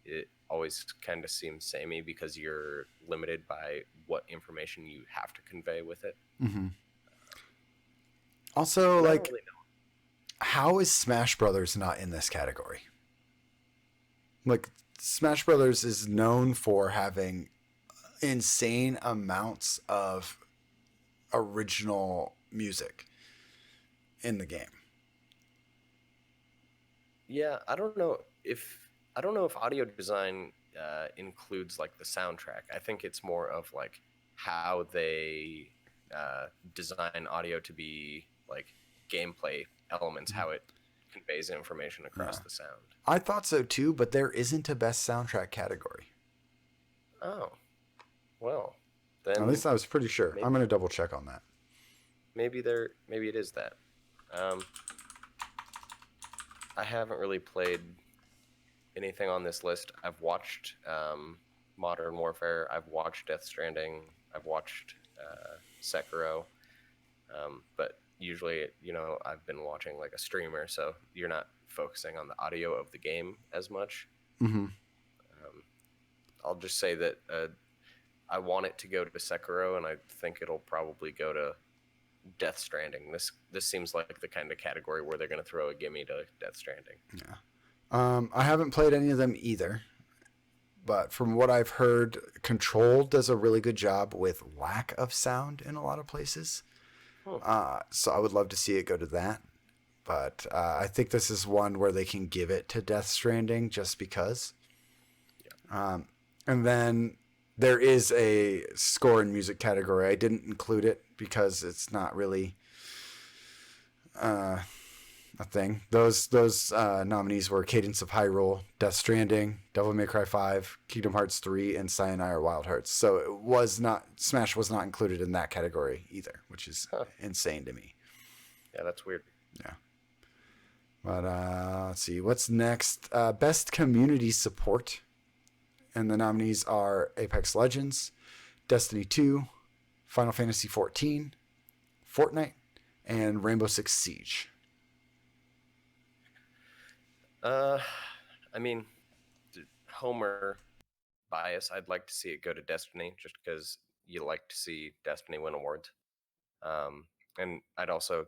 it always kind of seems samey because you're limited by what information you have to convey with it. Mm-hmm. Also, And I don't like, really know. how is Smash Brothers not in this category? Like, Smash Brothers is known for having insane amounts of original music in the game. Yeah, I don't know if audio design includes like the soundtrack. I think it's more of like how they design audio to be like gameplay elements, how it conveys information across Yeah. the sound. I thought so too, but there isn't a best soundtrack category. Oh, well, At then least I was pretty sure. I'm maybe going to double check on that. maybe it is that. Um, I haven't really played anything on this list. I've watched Modern Warfare. I've watched Death Stranding. I've watched Sekiro. But usually, I've been watching like a streamer, so you're not focusing on the audio of the game as much. Mm-hmm. Um, I'll just say that I want it to go to Sekiro, and I think it'll probably go to Death Stranding. This seems like the kind of category where they're going to throw a gimme to Death Stranding. Yeah. I haven't played any of them either, but from what I've heard, Control does a really good job with lack of sound in a lot of places. Hmm. So I would love to see it go to that. But I think this is one where they can give it to Death Stranding just because. And then there is a score and music category. I didn't include it because it's not really a thing. Those nominees were Cadence of Hyrule, Death Stranding, Devil May Cry 5, Kingdom Hearts 3, and Sayonara Wild Hearts. So it was not Smash was not included in that category either, which is Huh. insane to me. Yeah, that's weird. Yeah. But let's see. What's next? Best Community Support. And the nominees are Apex Legends, Destiny 2, Final Fantasy 14, Fortnite, and Rainbow Six Siege. Uh, I mean, Homer bias. I'd like to see it go to Destiny, just because you like to see Destiny win awards. And I'd also,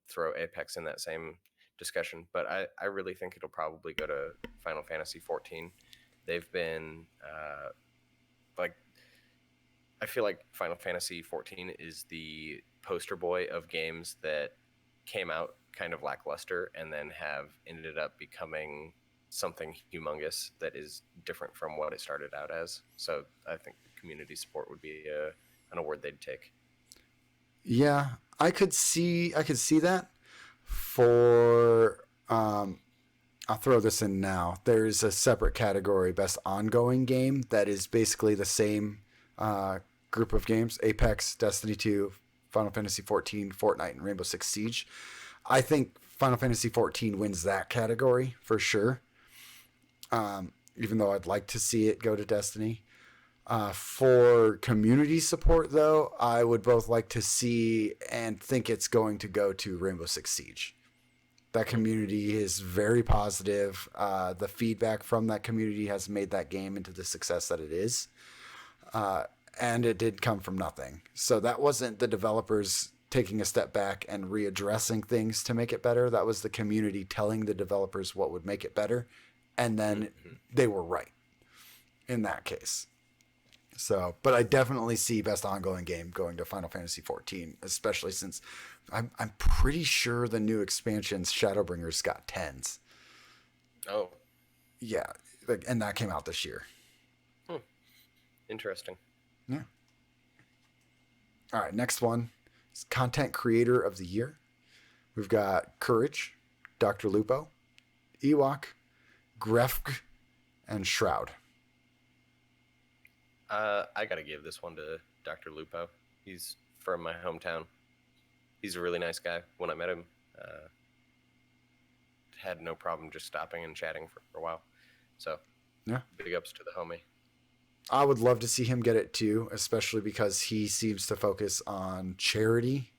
throw Apex in that same discussion. But I really think it'll probably go to Final Fantasy 14. They've been like, I feel like Final Fantasy 14 is the poster boy of games that came out kind of lackluster and then have ended up becoming something humongous that is different from what it started out as. So I think community support would be an award they'd take. Yeah, I could see that. For I'll throw this in now. There's a separate category, best ongoing game, that is basically the same group of games: Apex, Destiny 2, Final Fantasy 14, Fortnite, and Rainbow Six Siege. I think Final Fantasy 14 wins that category for sure. Even though I'd like to see it go to Destiny. For community support, though, I would both like to see and think it's going to go to Rainbow Six Siege. That community is very positive. The feedback from that community has made that game into the success that it is. And it did come from nothing. So that wasn't the developers taking a step back and readdressing things to make it better. That was the community telling the developers what would make it better. And then they were right in that case. So, but I definitely see best ongoing game going to Final Fantasy 14, especially since I'm pretty sure the new expansions Shadowbringers got tens. Oh, Yeah, and that came out this year. interesting. Yeah. All right, next one is Content Creator of the Year. We've got Courage, Dr. Lupo, Ewok, Grefg, and Shroud. I got to give this one to Dr. Lupo. He's from my hometown. He's a really nice guy. When I met him, had no problem just stopping and chatting for a while. So, Yeah. big ups to the homie. I would love to see him get it too, especially because he seems to focus on charity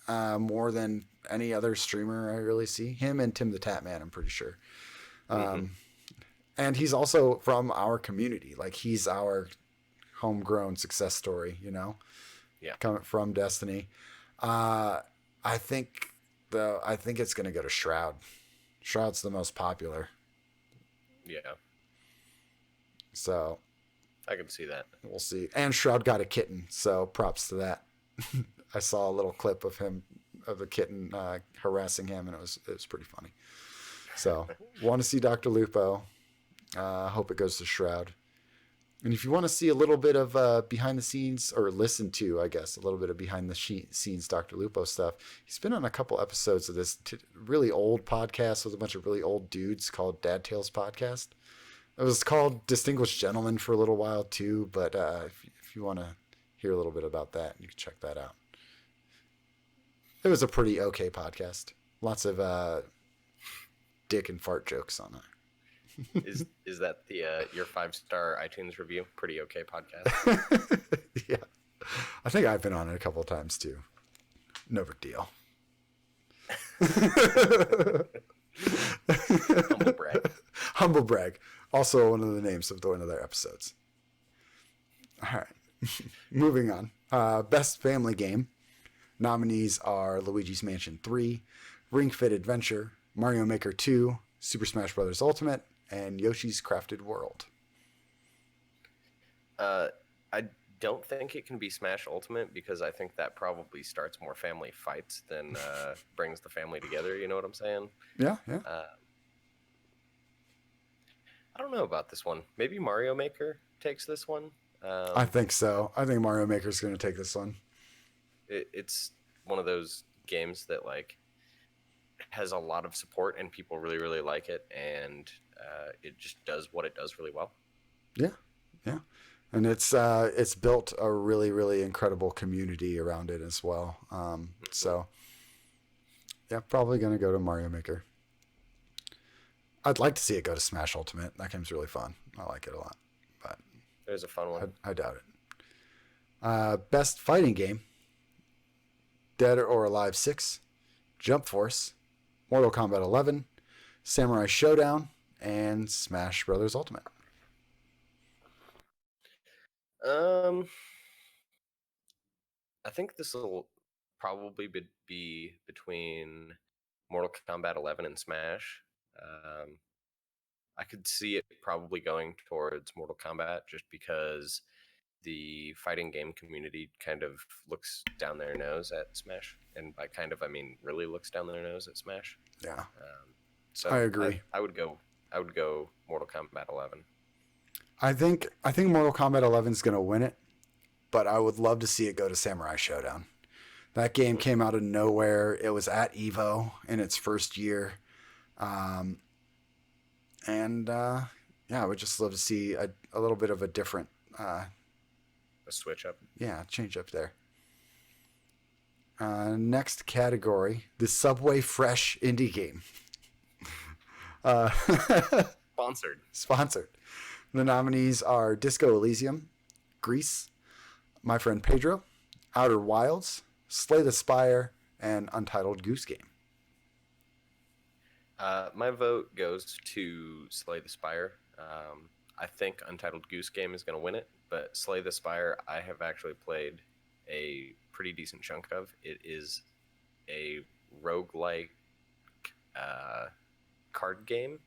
more than any other streamer I really see. Him and Tim the Tatman, I'm pretty sure. And he's also from our community. Like, he's our homegrown success story, Yeah. coming from Destiny. I think it's gonna go to Shroud. Shroud's the most popular, Yeah. so I can see that. we'll see. And Shroud got a kitten, so props to that. I saw a little clip of him, of the kitten harassing him, and it was pretty funny. So want to see Dr. Lupo. Hope it goes to Shroud. And if you want to see a little bit of behind the scenes, or listen to, I guess, a little bit of behind the scenes Dr. Lupo stuff, he's been on a couple episodes of this really old podcast with a bunch of really old dudes called Dad Tales Podcast. It was called Distinguished Gentlemen for a little while too, but if you want to hear a little bit about that, you can check that out. It was a pretty okay podcast. Lots of dick and fart jokes on it. Is that the your 5-star iTunes review? Pretty okay podcast. Yeah. I think I've been on it a couple of times too. No big deal. Humble brag. Humble brag. Also one of the names of one of their episodes. All right. Moving on. Best family game. Nominees are Luigi's Mansion 3, Ring Fit Adventure, Mario Maker 2, Super Smash Bros. Ultimate, and Yoshi's Crafted World. I don't think it can be Smash Ultimate because I think that probably starts more family fights than brings the family together. You know what I'm saying? Yeah. I don't know about this one. Maybe Mario Maker takes this one. I think so. I think Mario Maker's going to take this one. It's one of those games that like has a lot of support and people really, really like it, and it just does what it does really well. Yeah. And it's built a really, really incredible community around it as well. So, yeah, probably going to go to Mario Maker. I'd like to see it go to Smash Ultimate. That game's really fun. I like it a lot. But It was a fun one. I doubt it. Best fighting game: Dead or Alive 6, Jump Force, Mortal Kombat 11, Samurai Showdown, and Smash Brothers Ultimate. I think this will probably be between Mortal Kombat 11 and Smash. I could see it probably going towards Mortal Kombat just because the fighting game community kind of looks down their nose at Smash, and by kind of I mean really looks down their nose at Smash. Yeah, Um, I so agree. I would go Mortal Kombat 11. I think Mortal Kombat 11 is going to win it, but I would love to see it go to Samurai Showdown. That game Hmm. came out of nowhere. It was at Evo in its first year. Um, and yeah, I would just love to see a little bit of a different, A switch up. yeah, change up there. Next category, the Subway Fresh indie game. Uh, Sponsored. sponsored. The nominees are Disco Elysium, Grease, My Friend Pedro, Outer Wilds, Slay the Spire, and Untitled Goose Game. My vote goes to Slay the Spire. I think Untitled Goose Game is going to win it, but Slay the Spire, I have actually played a pretty decent chunk of. It is a roguelike uh, card game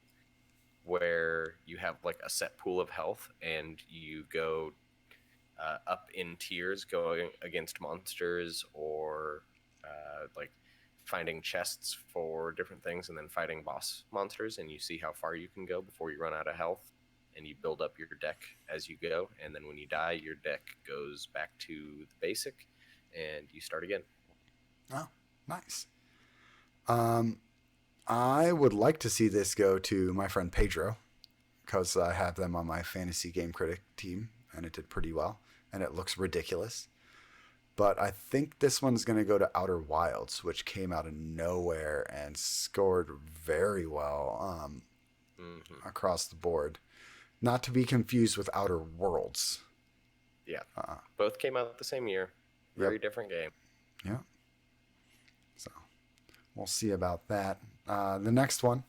where you have like a set pool of health and you go up in tiers going against monsters or like finding chests for different things and then fighting boss monsters, and you see how far you can go before you run out of health, and you build up your deck as you go, and then when you die your deck goes back to the basic and you start again. Oh, nice. Um, I would like to see this go to My Friend Pedro because I have them on my fantasy game critic team and it did pretty well and it looks ridiculous. But I think this one's going to go to Outer Wilds, which came out of nowhere and scored very well Hmm. across the board. Not to be confused with Outer Worlds. Yeah, Uh, both came out the same year. yep, Very different game. yeah. So we'll see about that. The next one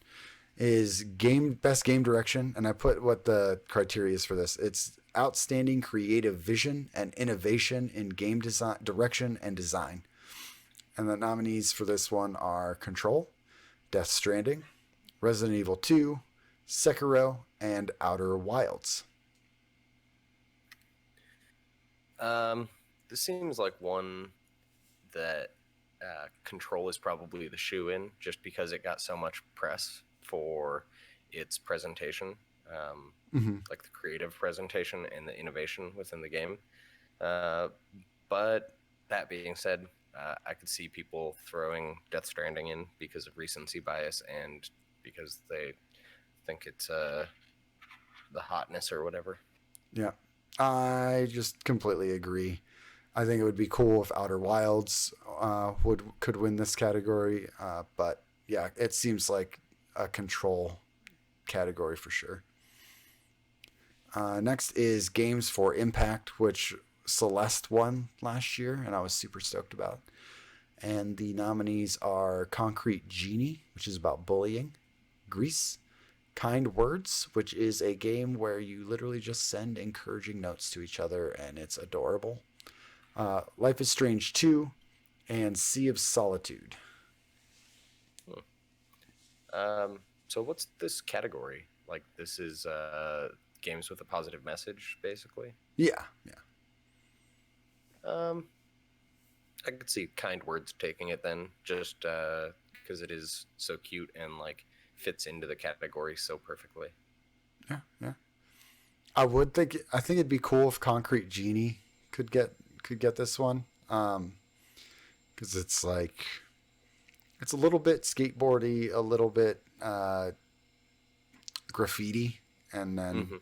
is best game direction, and I put what the criteria is for this. It's outstanding creative vision and innovation in game design, direction, and design. And the nominees for this one are Control, Death Stranding, Resident Evil 2, Sekiro, and Outer Wilds. This seems like one that Control is probably the shoe in, just because it got so much press for its presentation, Mm-hmm. like the creative presentation and the innovation within the game. Uh, but that being said, I could see people throwing Death Stranding in because of recency bias and because they think it's the hotness or whatever. Yeah, I just completely agree. I think it would be cool if Outer Wilds could win this category, but yeah, it seems like a Control category for sure. Next is Games for Impact, which Celeste won last year, and I was super stoked about. And the nominees are Concrete Genie, which is about bullying, Grease, Kind Words, which is a game where you literally just send encouraging notes to each other, and it's adorable. Life is Strange 2, and Sea of Solitude. So what's this category? Like this is games with a positive message, basically. Yeah, yeah. Um, I could see Kind Words taking it then, just because it is so cute and like fits into the category so perfectly. Yeah, yeah. I think it'd be cool if Concrete Genie could get this one. Because it's like it's a little bit skateboardy, a little bit graffiti, and then Hmm.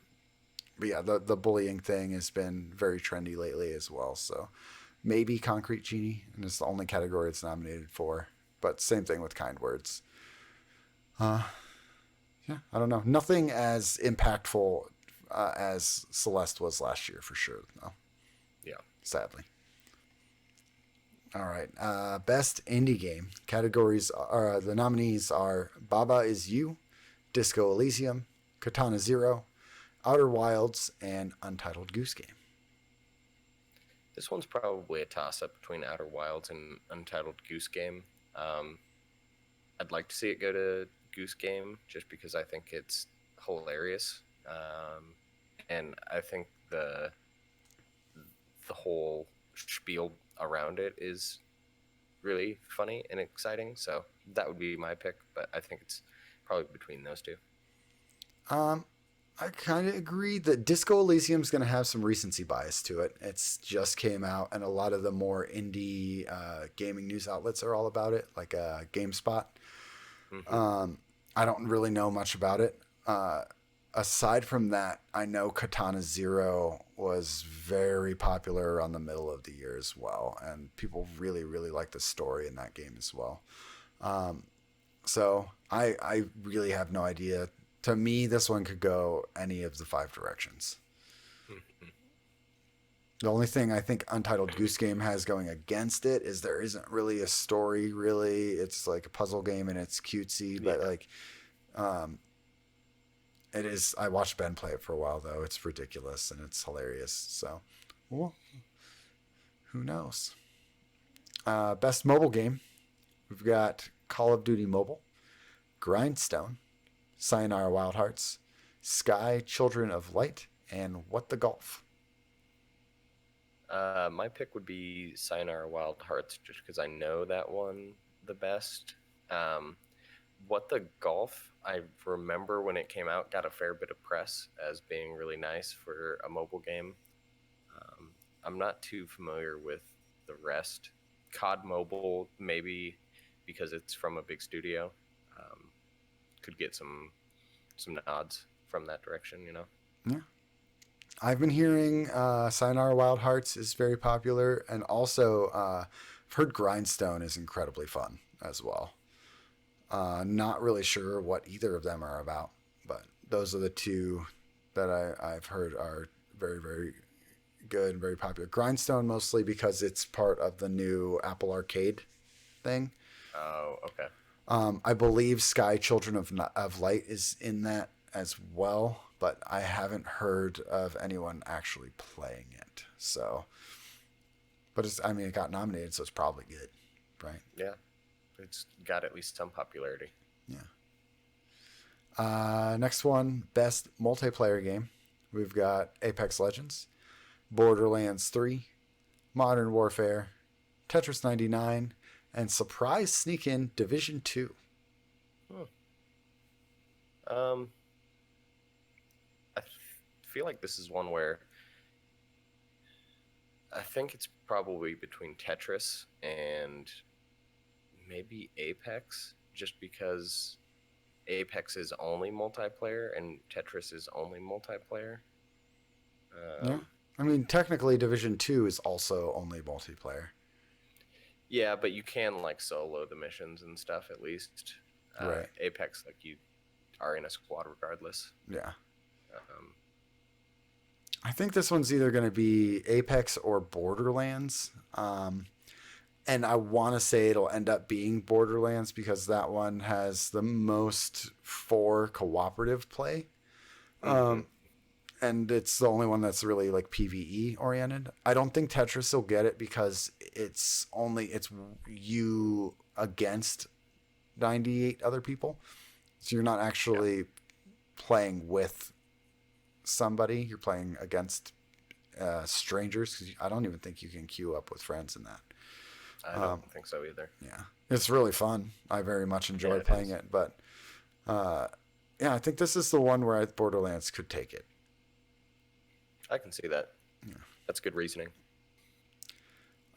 but yeah, the bullying thing has been very trendy lately as well. So maybe Concrete Genie, and it's the only category it's nominated for. But same thing with Kind Words. Uh, yeah, I don't know. Nothing as impactful as Celeste was last year for sure. No, Yeah. sadly. All right. Best indie game categories are the nominees are Baba Is You, Disco Elysium, Katana Zero, Outer Wilds, and Untitled Goose Game. This one's probably a toss up between Outer Wilds and Untitled Goose Game. Um, I'd like to see it go to Goose Game just because I think it's hilarious, and I think the whole spiel around it is really funny and exciting. So that would be my pick, but I think it's probably between those two. Um, I kind of agree that Disco Elysium is going to have some recency bias to it. It's just came out, and a lot of the more indie gaming news outlets are all about it, like GameSpot. Hmm. Um, I don't really know much about it. Aside from that, I know Katana Zero was very popular around the middle of the year as well, and people really, really like the story in that game as well. Um, so I really have no idea. To me, this one could go any of the five directions. Hmm. The only thing I think Untitled Goose Game has going against it is there isn't really a story. Really, it's like a puzzle game and it's cutesy, but Yeah. like um, it is. I watched Ben play it for a while though. It's ridiculous and it's hilarious. So, well, who knows? Best mobile game. We've got Call of Duty Mobile, Grindstone, Sayonara Wild Hearts, Sky Children of Light, and What the Golf. My pick would be Sayonara Wild Hearts, just because I know that one the best. Um, what the Golf, I remember when it came out, got a fair bit of press as being really nice for a mobile game. Um, I'm not too familiar with the rest. COD Mobile, maybe because it's from a big studio, um, could get some nods from that direction. You know. Yeah. I've been hearing Sayonara Wild Hearts is very popular, and also I've heard Grindstone is incredibly fun as well. Not really sure what either of them are about, but those are the two that I've heard are very, very good and very popular. Grindstone mostly because it's part of the new Apple Arcade thing. Oh, okay. I believe Sky Children of Light is in that as well, but I haven't heard of anyone actually playing it. So, but it's, I mean, it got nominated, so it's probably good, right? Yeah, it's got at least some popularity. Yeah. Next one, best multiplayer game. We've got Apex Legends, Borderlands 3, Modern Warfare, Tetris 99, and surprise sneak in Division 2. Hmm. Um, feel like this is one where I think it's probably between Tetris and maybe Apex, just because Apex is only multiplayer and Tetris is only multiplayer. Yeah. Um, I mean, technically, Division 2 is also only multiplayer. yeah, but you can like solo the missions and stuff at least. Right. Apex, like you are in a squad regardless. Yeah. Um, I think this one's either going to be Apex or Borderlands. And I want to say it'll end up being Borderlands because that one has the most for cooperative play. mm-hmm. And it's the only one that's really like PvE oriented. I don't think Tetris will get it because it's you against 98 other people. So you're not actually playing with somebody. You're playing against strangers because I don't even think you can queue up with friends in that. I don't think so either. Yeah, it's really fun. I very much enjoy playing it, but yeah, I think this is the one where Borderlands could take it. I can see that. Yeah. That's good reasoning.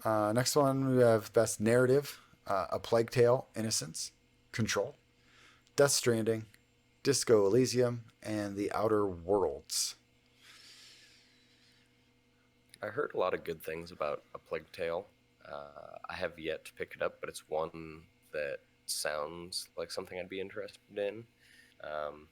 Next one we have best narrative: A Plague Tale, Innocence, Control, Death Stranding, Disco Elysium, and The Outer Worlds. I heard a lot of good things about A Plague Tale. I have yet to pick it up, but it's one that sounds like something I'd be interested in. Um,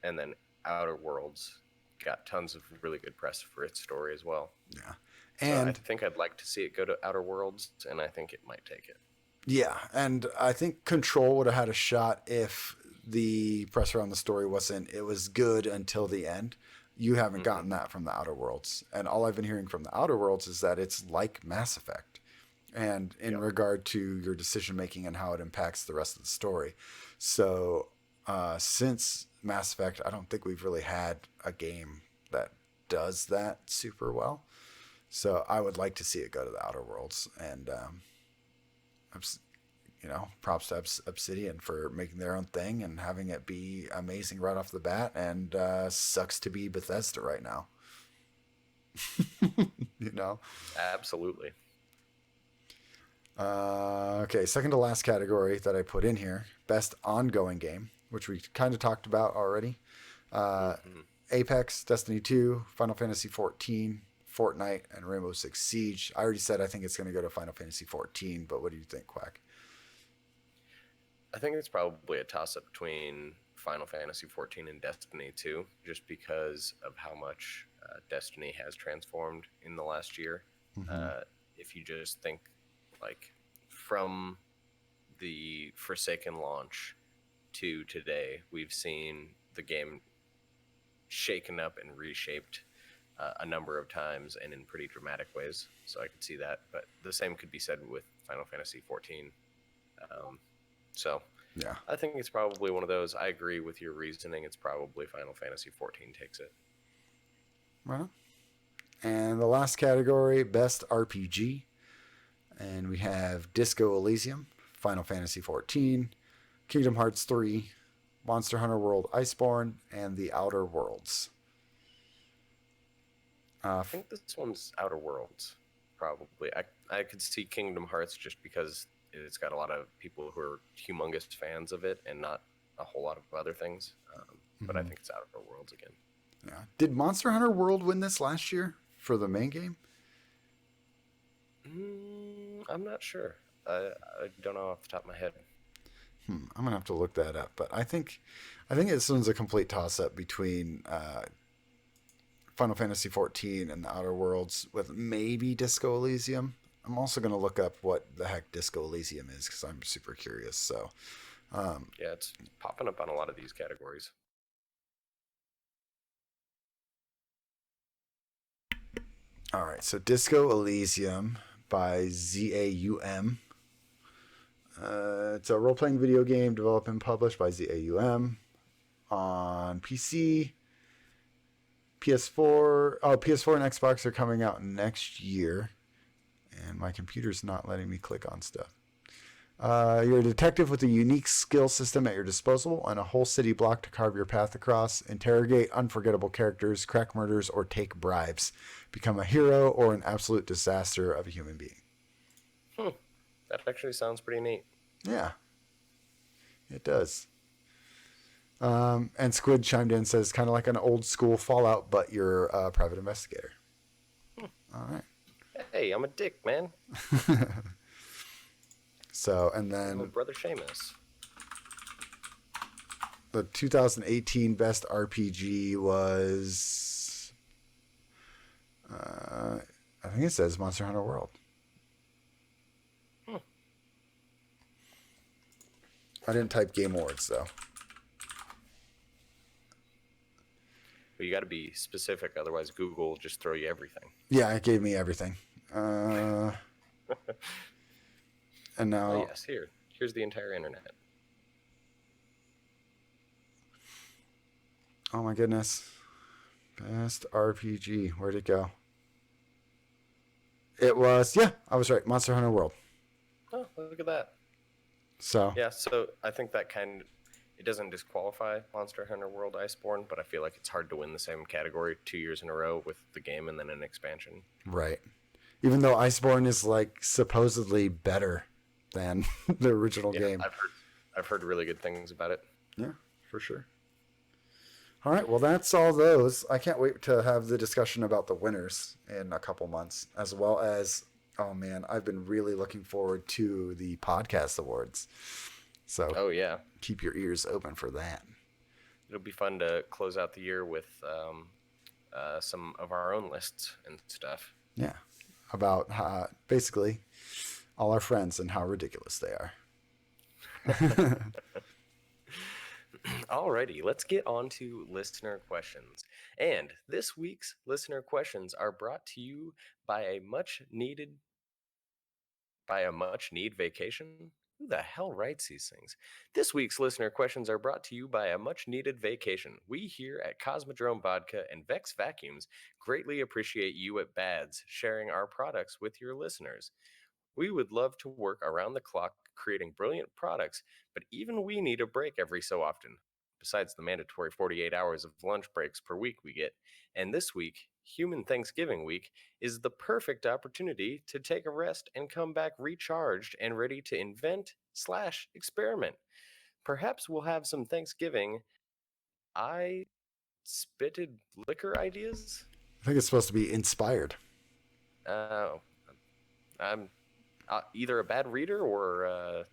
and then Outer Worlds got tons of really good press for its story as well. Yeah, So I and think I'd like to see it go to Outer Worlds, and I think it might take it. yeah, and I think Control would have had a shot if the press around the story wasn't. It was good until the end. You haven't gotten that from the Outer Worlds, and all I've been hearing from the Outer Worlds is that it's like Mass Effect, and in regard to your decision making and how it impacts the rest of the story. So since Mass Effect, I don't think we've really had a game that does that super well. So I would like to see it go to the Outer Worlds, and props to Obsidian for making their own thing and having it be amazing right off the bat. And sucks to be Bethesda right now. you know. Absolutely. Okay, second to last category that I put in here, best ongoing game, which we kind of talked about already. Apex, Destiny 2, Final Fantasy 14, Fortnite, and Rainbow Six Siege. I already said I think it's going to go to Final Fantasy 14, but what do you think, Quack? I think it's probably a toss-up between Final Fantasy 14 and Destiny 2, just because of how much Destiny has transformed in the last year. If you just think, like, from the Forsaken launch to today, we've seen the game shaken up and reshaped a number of times and in pretty dramatic ways. So I could see that, but the same could be said with Final Fantasy 14. So Yeah, I think it's probably one of those. I agree with your reasoning. It's probably Final Fantasy 14 takes it. right on. And the last category, best RPG. And we have Disco Elysium, Final Fantasy 14, Kingdom Hearts 3, Monster Hunter World Iceborne, and The Outer Worlds. I think this one's Outer Worlds, probably. I could see Kingdom Hearts just because it's got a lot of people who are humongous fans of it and not a whole lot of other things. But I think it's Outer Worlds again. Yeah. Did Monster Hunter World win this last year for the main game? I'm not sure. I don't know off the top of my head. I'm gonna have to look that up. But I think this one's a complete toss-up between Final Fantasy 14 and the Outer Worlds, with maybe Disco Elysium. I'm also gonna look up what the heck Disco Elysium is because I'm super curious. So Yeah, it's popping up on a lot of these categories. all right, so Disco Elysium by ZAUM. It's a role-playing video game developed and published by ZAUM on PC, PS4. Oh, PS4 and Xbox are coming out next year, and my computer's not letting me click on stuff. You're a detective with a unique skill system at your disposal and a whole city block to carve your path across. Interrogate unforgettable characters, crack murders, or take bribes. Become a hero or an absolute disaster of a human being. That actually sounds pretty neat. Yeah, it does. And Squid chimed in, says kind of like an old school Fallout, but you're a private investigator. All right. Hey, I'm a dick, man. So, and I'm a then brother Seamus. the 2018 best RPG was, I think it says Monster Hunter World. I didn't type Game Awards though. But you got to be specific, otherwise Google will just throw you everything. Yeah, it gave me everything. And now, Oh yes, here's the entire internet. oh my goodness, best RPG. Where'd it go? It was, yeah, I was right. Monster Hunter World. Oh, look at that. So Yeah, so I think that it doesn't disqualify Monster Hunter World Iceborne, but I feel like it's hard to win the same category 2 years in a row with the game and then an expansion. right. Even though Iceborne is like supposedly better than the original game. I've heard really good things about it. Yeah, for sure. All right, well, that's all those. I can't wait to have the discussion about the winners in a couple months, as well as, oh man, I've been really looking forward to the podcast awards. So Oh yeah, keep your ears open for that. it'll be fun to close out the year with some of our own lists and stuff. Yeah, about basically all our friends and how ridiculous they are. Alrighty, let's get on to listener questions. And this week's listener questions are brought to you by a much need vacation Who the hell writes these things? This week's listener questions are brought to you by a much needed vacation. We here at Cosmodrome Vodka and Vex Vacuums greatly appreciate you at BADS sharing our products with your listeners. We would love to work around the clock creating brilliant products, but even we need a break every so often, besides the mandatory 48 hours of lunch breaks per week we get. And this week, Human Thanksgiving Week, is the perfect opportunity to take a rest and come back recharged and ready to invent/experiment. Perhaps we'll have some Thanksgiving I spitted liquor ideas. I think it's supposed to be inspired. Oh, I'm either a bad reader or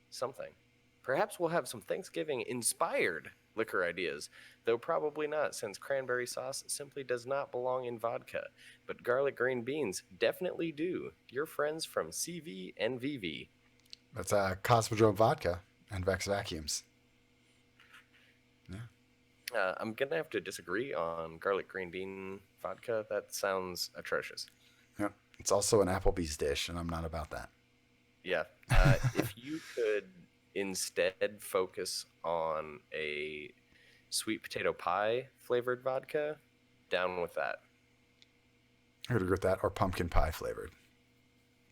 something. Perhaps we'll have some Thanksgiving inspired liquor ideas, though probably not, since cranberry sauce simply does not belong in vodka. But garlic green beans definitely do. Your friends from CV and VV. That's Cosmodrome Vodka and Vex Vacuums. Yeah. I'm gonna have to disagree on garlic green bean vodka. That sounds atrocious. Yeah. It's also an Applebee's dish, and I'm not about that. Yeah. If you could instead focus on a sweet potato pie flavored vodka, down with that. I would agree with that, or pumpkin pie flavored.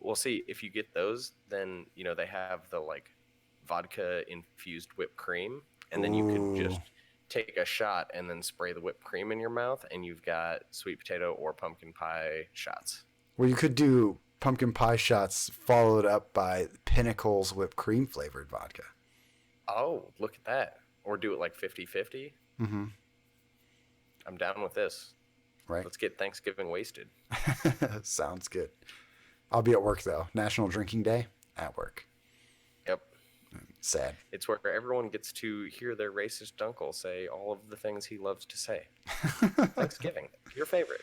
Well, see, if you get those, then they have the like vodka infused whipped cream, and then you can just take a shot and then spray the whipped cream in your mouth, and you've got sweet potato or pumpkin pie shots. Well, you could do pumpkin pie shots followed up by Pinnacle's whipped cream flavored vodka. Oh, look at that. Or do it like 50-50. Mm-hmm. I'm down with this. Right. Let's get Thanksgiving wasted. Sounds good. I'll be at work, though. National Drinking Day at work. Yep. Sad. It's where everyone gets to hear their racist uncle say all of the things he loves to say. Thanksgiving, your favorite.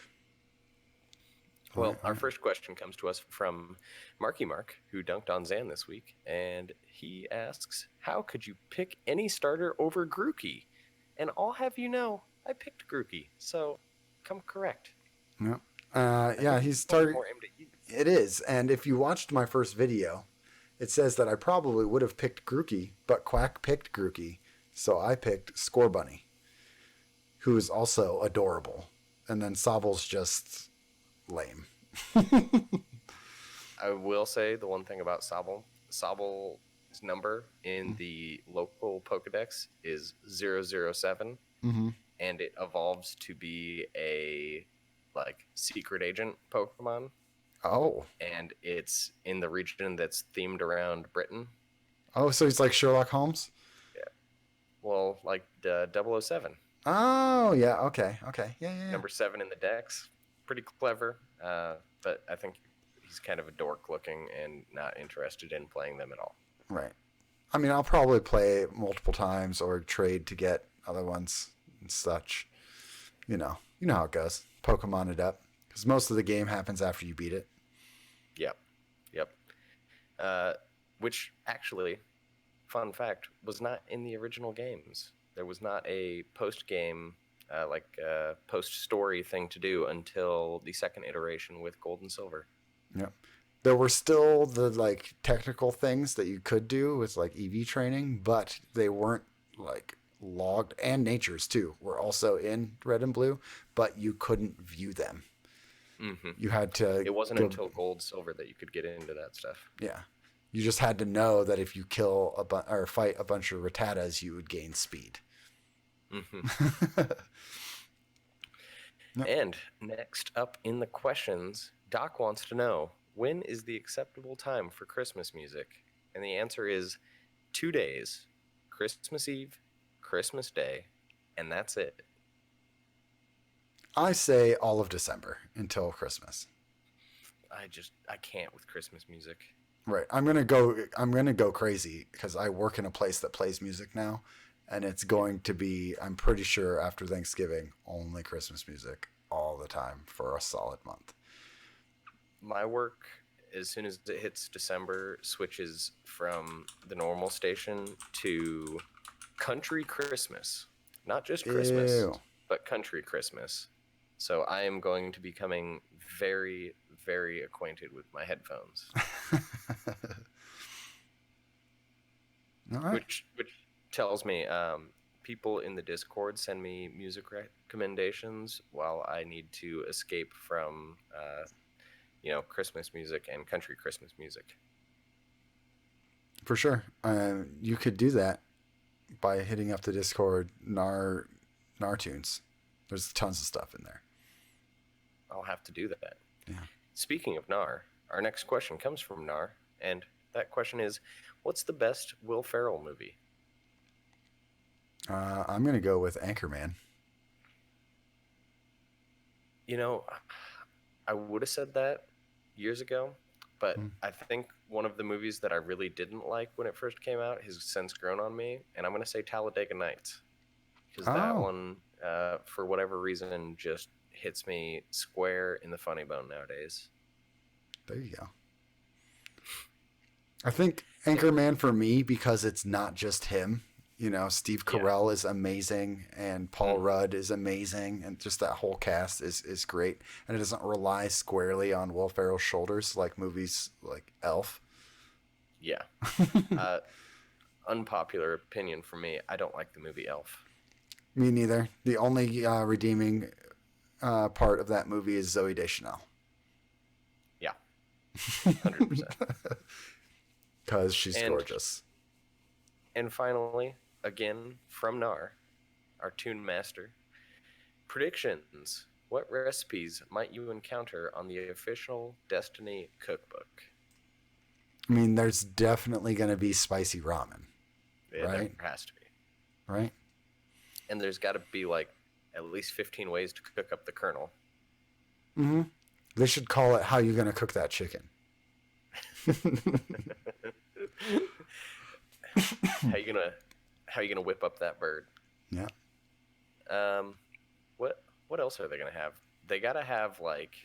Well, our first question comes to us from Marky Mark, who dunked on Zan this week, and he asks, how could you pick any starter over Grookey? And I'll have you know, I picked Grookey, so come correct. Yep. Yeah, he's targeting. More aimed at you. It is, and if you watched my first video, it says that I probably would have picked Grookey, but Quack picked Grookey, so I picked Score Bunny, who is also adorable, and then Sobble's just lame. I will say the one thing about Sobble's number in the local Pokedex is 007, and it evolves to be a like secret agent Pokemon. Oh. And it's in the region that's themed around Britain. Oh, so he's like Sherlock Holmes? Yeah. Well, like 007. Oh, yeah. Okay. Yeah. Number 7 in the Dex. Pretty clever. But I think he's kind of a dork looking and not interested in playing them at all. Right. I mean, I'll probably play multiple times or trade to get other ones and such. You know how it goes. Pokemon it up. Because most of the game happens after you beat it. Yep. Which actually, fun fact, was not in the original games. There was not a post-game, post-story thing to do until the second iteration with Gold and Silver. Yep. There were still the like technical things that you could do with like EV training, but they weren't like logged, and natures too were also in Red and Blue, but you couldn't view them. Mm-hmm. You had to. It wasn't until Gold Silver that you could get into that stuff. Yeah, you just had to know that if you kill or fight a bunch of Rattatas, you would gain speed. Mm-hmm. Yep. And next up in the questions, Doc wants to know, when is the acceptable time for Christmas music? And the answer is 2 days: Christmas Eve, Christmas Day, and that's it. I say all of December until Christmas. I can't with Christmas music. Right. I'm gonna go crazy because I work in a place that plays music now, and it's going to be, I'm pretty sure after Thanksgiving, only Christmas music all the time for a solid month. My work, as soon as it hits December, switches from the normal station to country Christmas. Not just Christmas, but country Christmas. So I am going to be becoming very, very acquainted with my headphones. All right. Which tells me people in the Discord send me music recommendations while I need to escape from Christmas music and country Christmas music. For sure. You could do that by hitting up the Discord Nartunes. There's tons of stuff in there. I'll have to do that. Yeah. Speaking of Nar, our next question comes from Nar, and that question is, what's the best Will Ferrell movie? I'm going to go with Anchorman. You know, I would have said that years ago, but I think one of the movies that I really didn't like when it first came out has since grown on me, and I'm going to say Talladega Nights. Because that one, for whatever reason, just hits me square in the funny bone nowadays. There you go. I think Anchorman for me, because it's not just him. You know, Steve Carell is amazing, and Paul Rudd is amazing, and just that whole cast is great. And it doesn't rely squarely on Will Ferrell's shoulders like movies like Elf. Yeah. Unpopular opinion for me, I don't like the movie Elf. Me neither. The only redeeming part of that movie is Zooey Deschanel. Yeah. 100%. Because she's gorgeous. And finally, again, from Nar, our Toon Master, predictions. What recipes might you encounter on the official Destiny cookbook? I mean, there's definitely going to be spicy ramen. Yeah, right? There has to be. Right? And there's got to be like at least 15 ways to cook up the kernel. Mm-hmm. They should call it How You Gonna Cook That Chicken. How you gonna whip up that bird? Yeah. What else are they gonna have? They gotta have like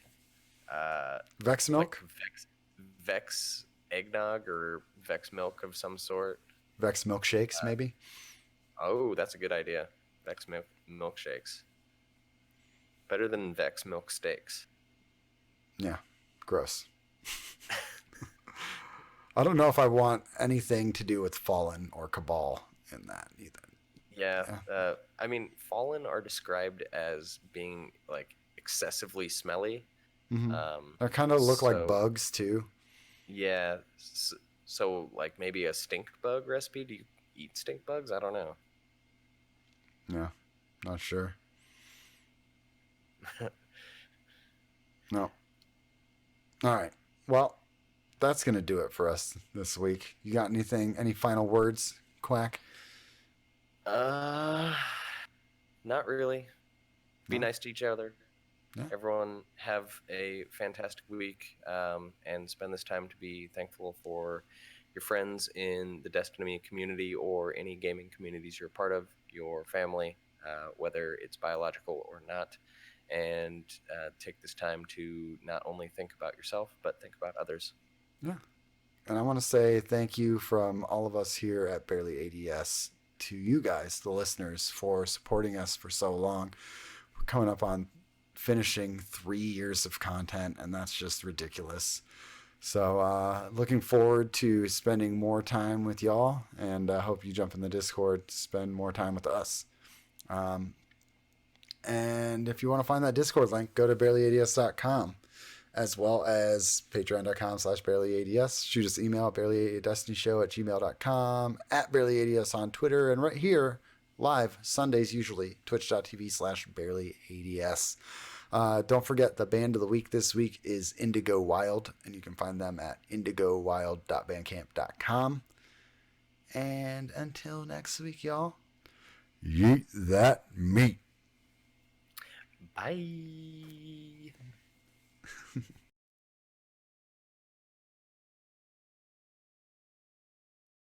Vex milk? Like Vex eggnog or Vex milk of some sort. Vex milkshakes, maybe? Oh, that's a good idea. Vex milkshakes. Better than Vex milk steaks. Yeah. Gross. I don't know if I want anything to do with Fallen or Cabal in that either. Yeah. I mean, Fallen are described as being like excessively smelly. Mm-hmm. They kind of look like bugs too. Yeah. So like maybe a stink bug recipe. Do you eat stink bugs? I don't know. Yeah. Not sure. No. All right. Well, that's going to do it for us this week. You got any final words, Quack? Not really. Be nice to each other. Yeah. Everyone have a fantastic week, and spend this time to be thankful for your friends in the Destiny community or any gaming communities you're a part of, your family, whether it's biological or not. And take this time to not only think about yourself, but think about others. Yeah. And I want to say thank you from all of us here at Barely ADS to you guys, the listeners, for supporting us for so long. We're coming up on finishing 3 years of content, and that's just ridiculous. So looking forward to spending more time with y'all, and I hope you jump in the Discord to spend more time with us. And if you want to find that Discord link, go to barelyads.com, as well as patreon.com/barelyads. Shoot us an email at barelydestinyshow@gmail.com, at barelyads on Twitter, and right here, live, Sundays usually, twitch.tv/barelyads. Don't forget, the band of the week this week is Indigo Wild, and you can find them at indigowild.bandcamp.com. And until next week, y'all, yeet that meat. Bye.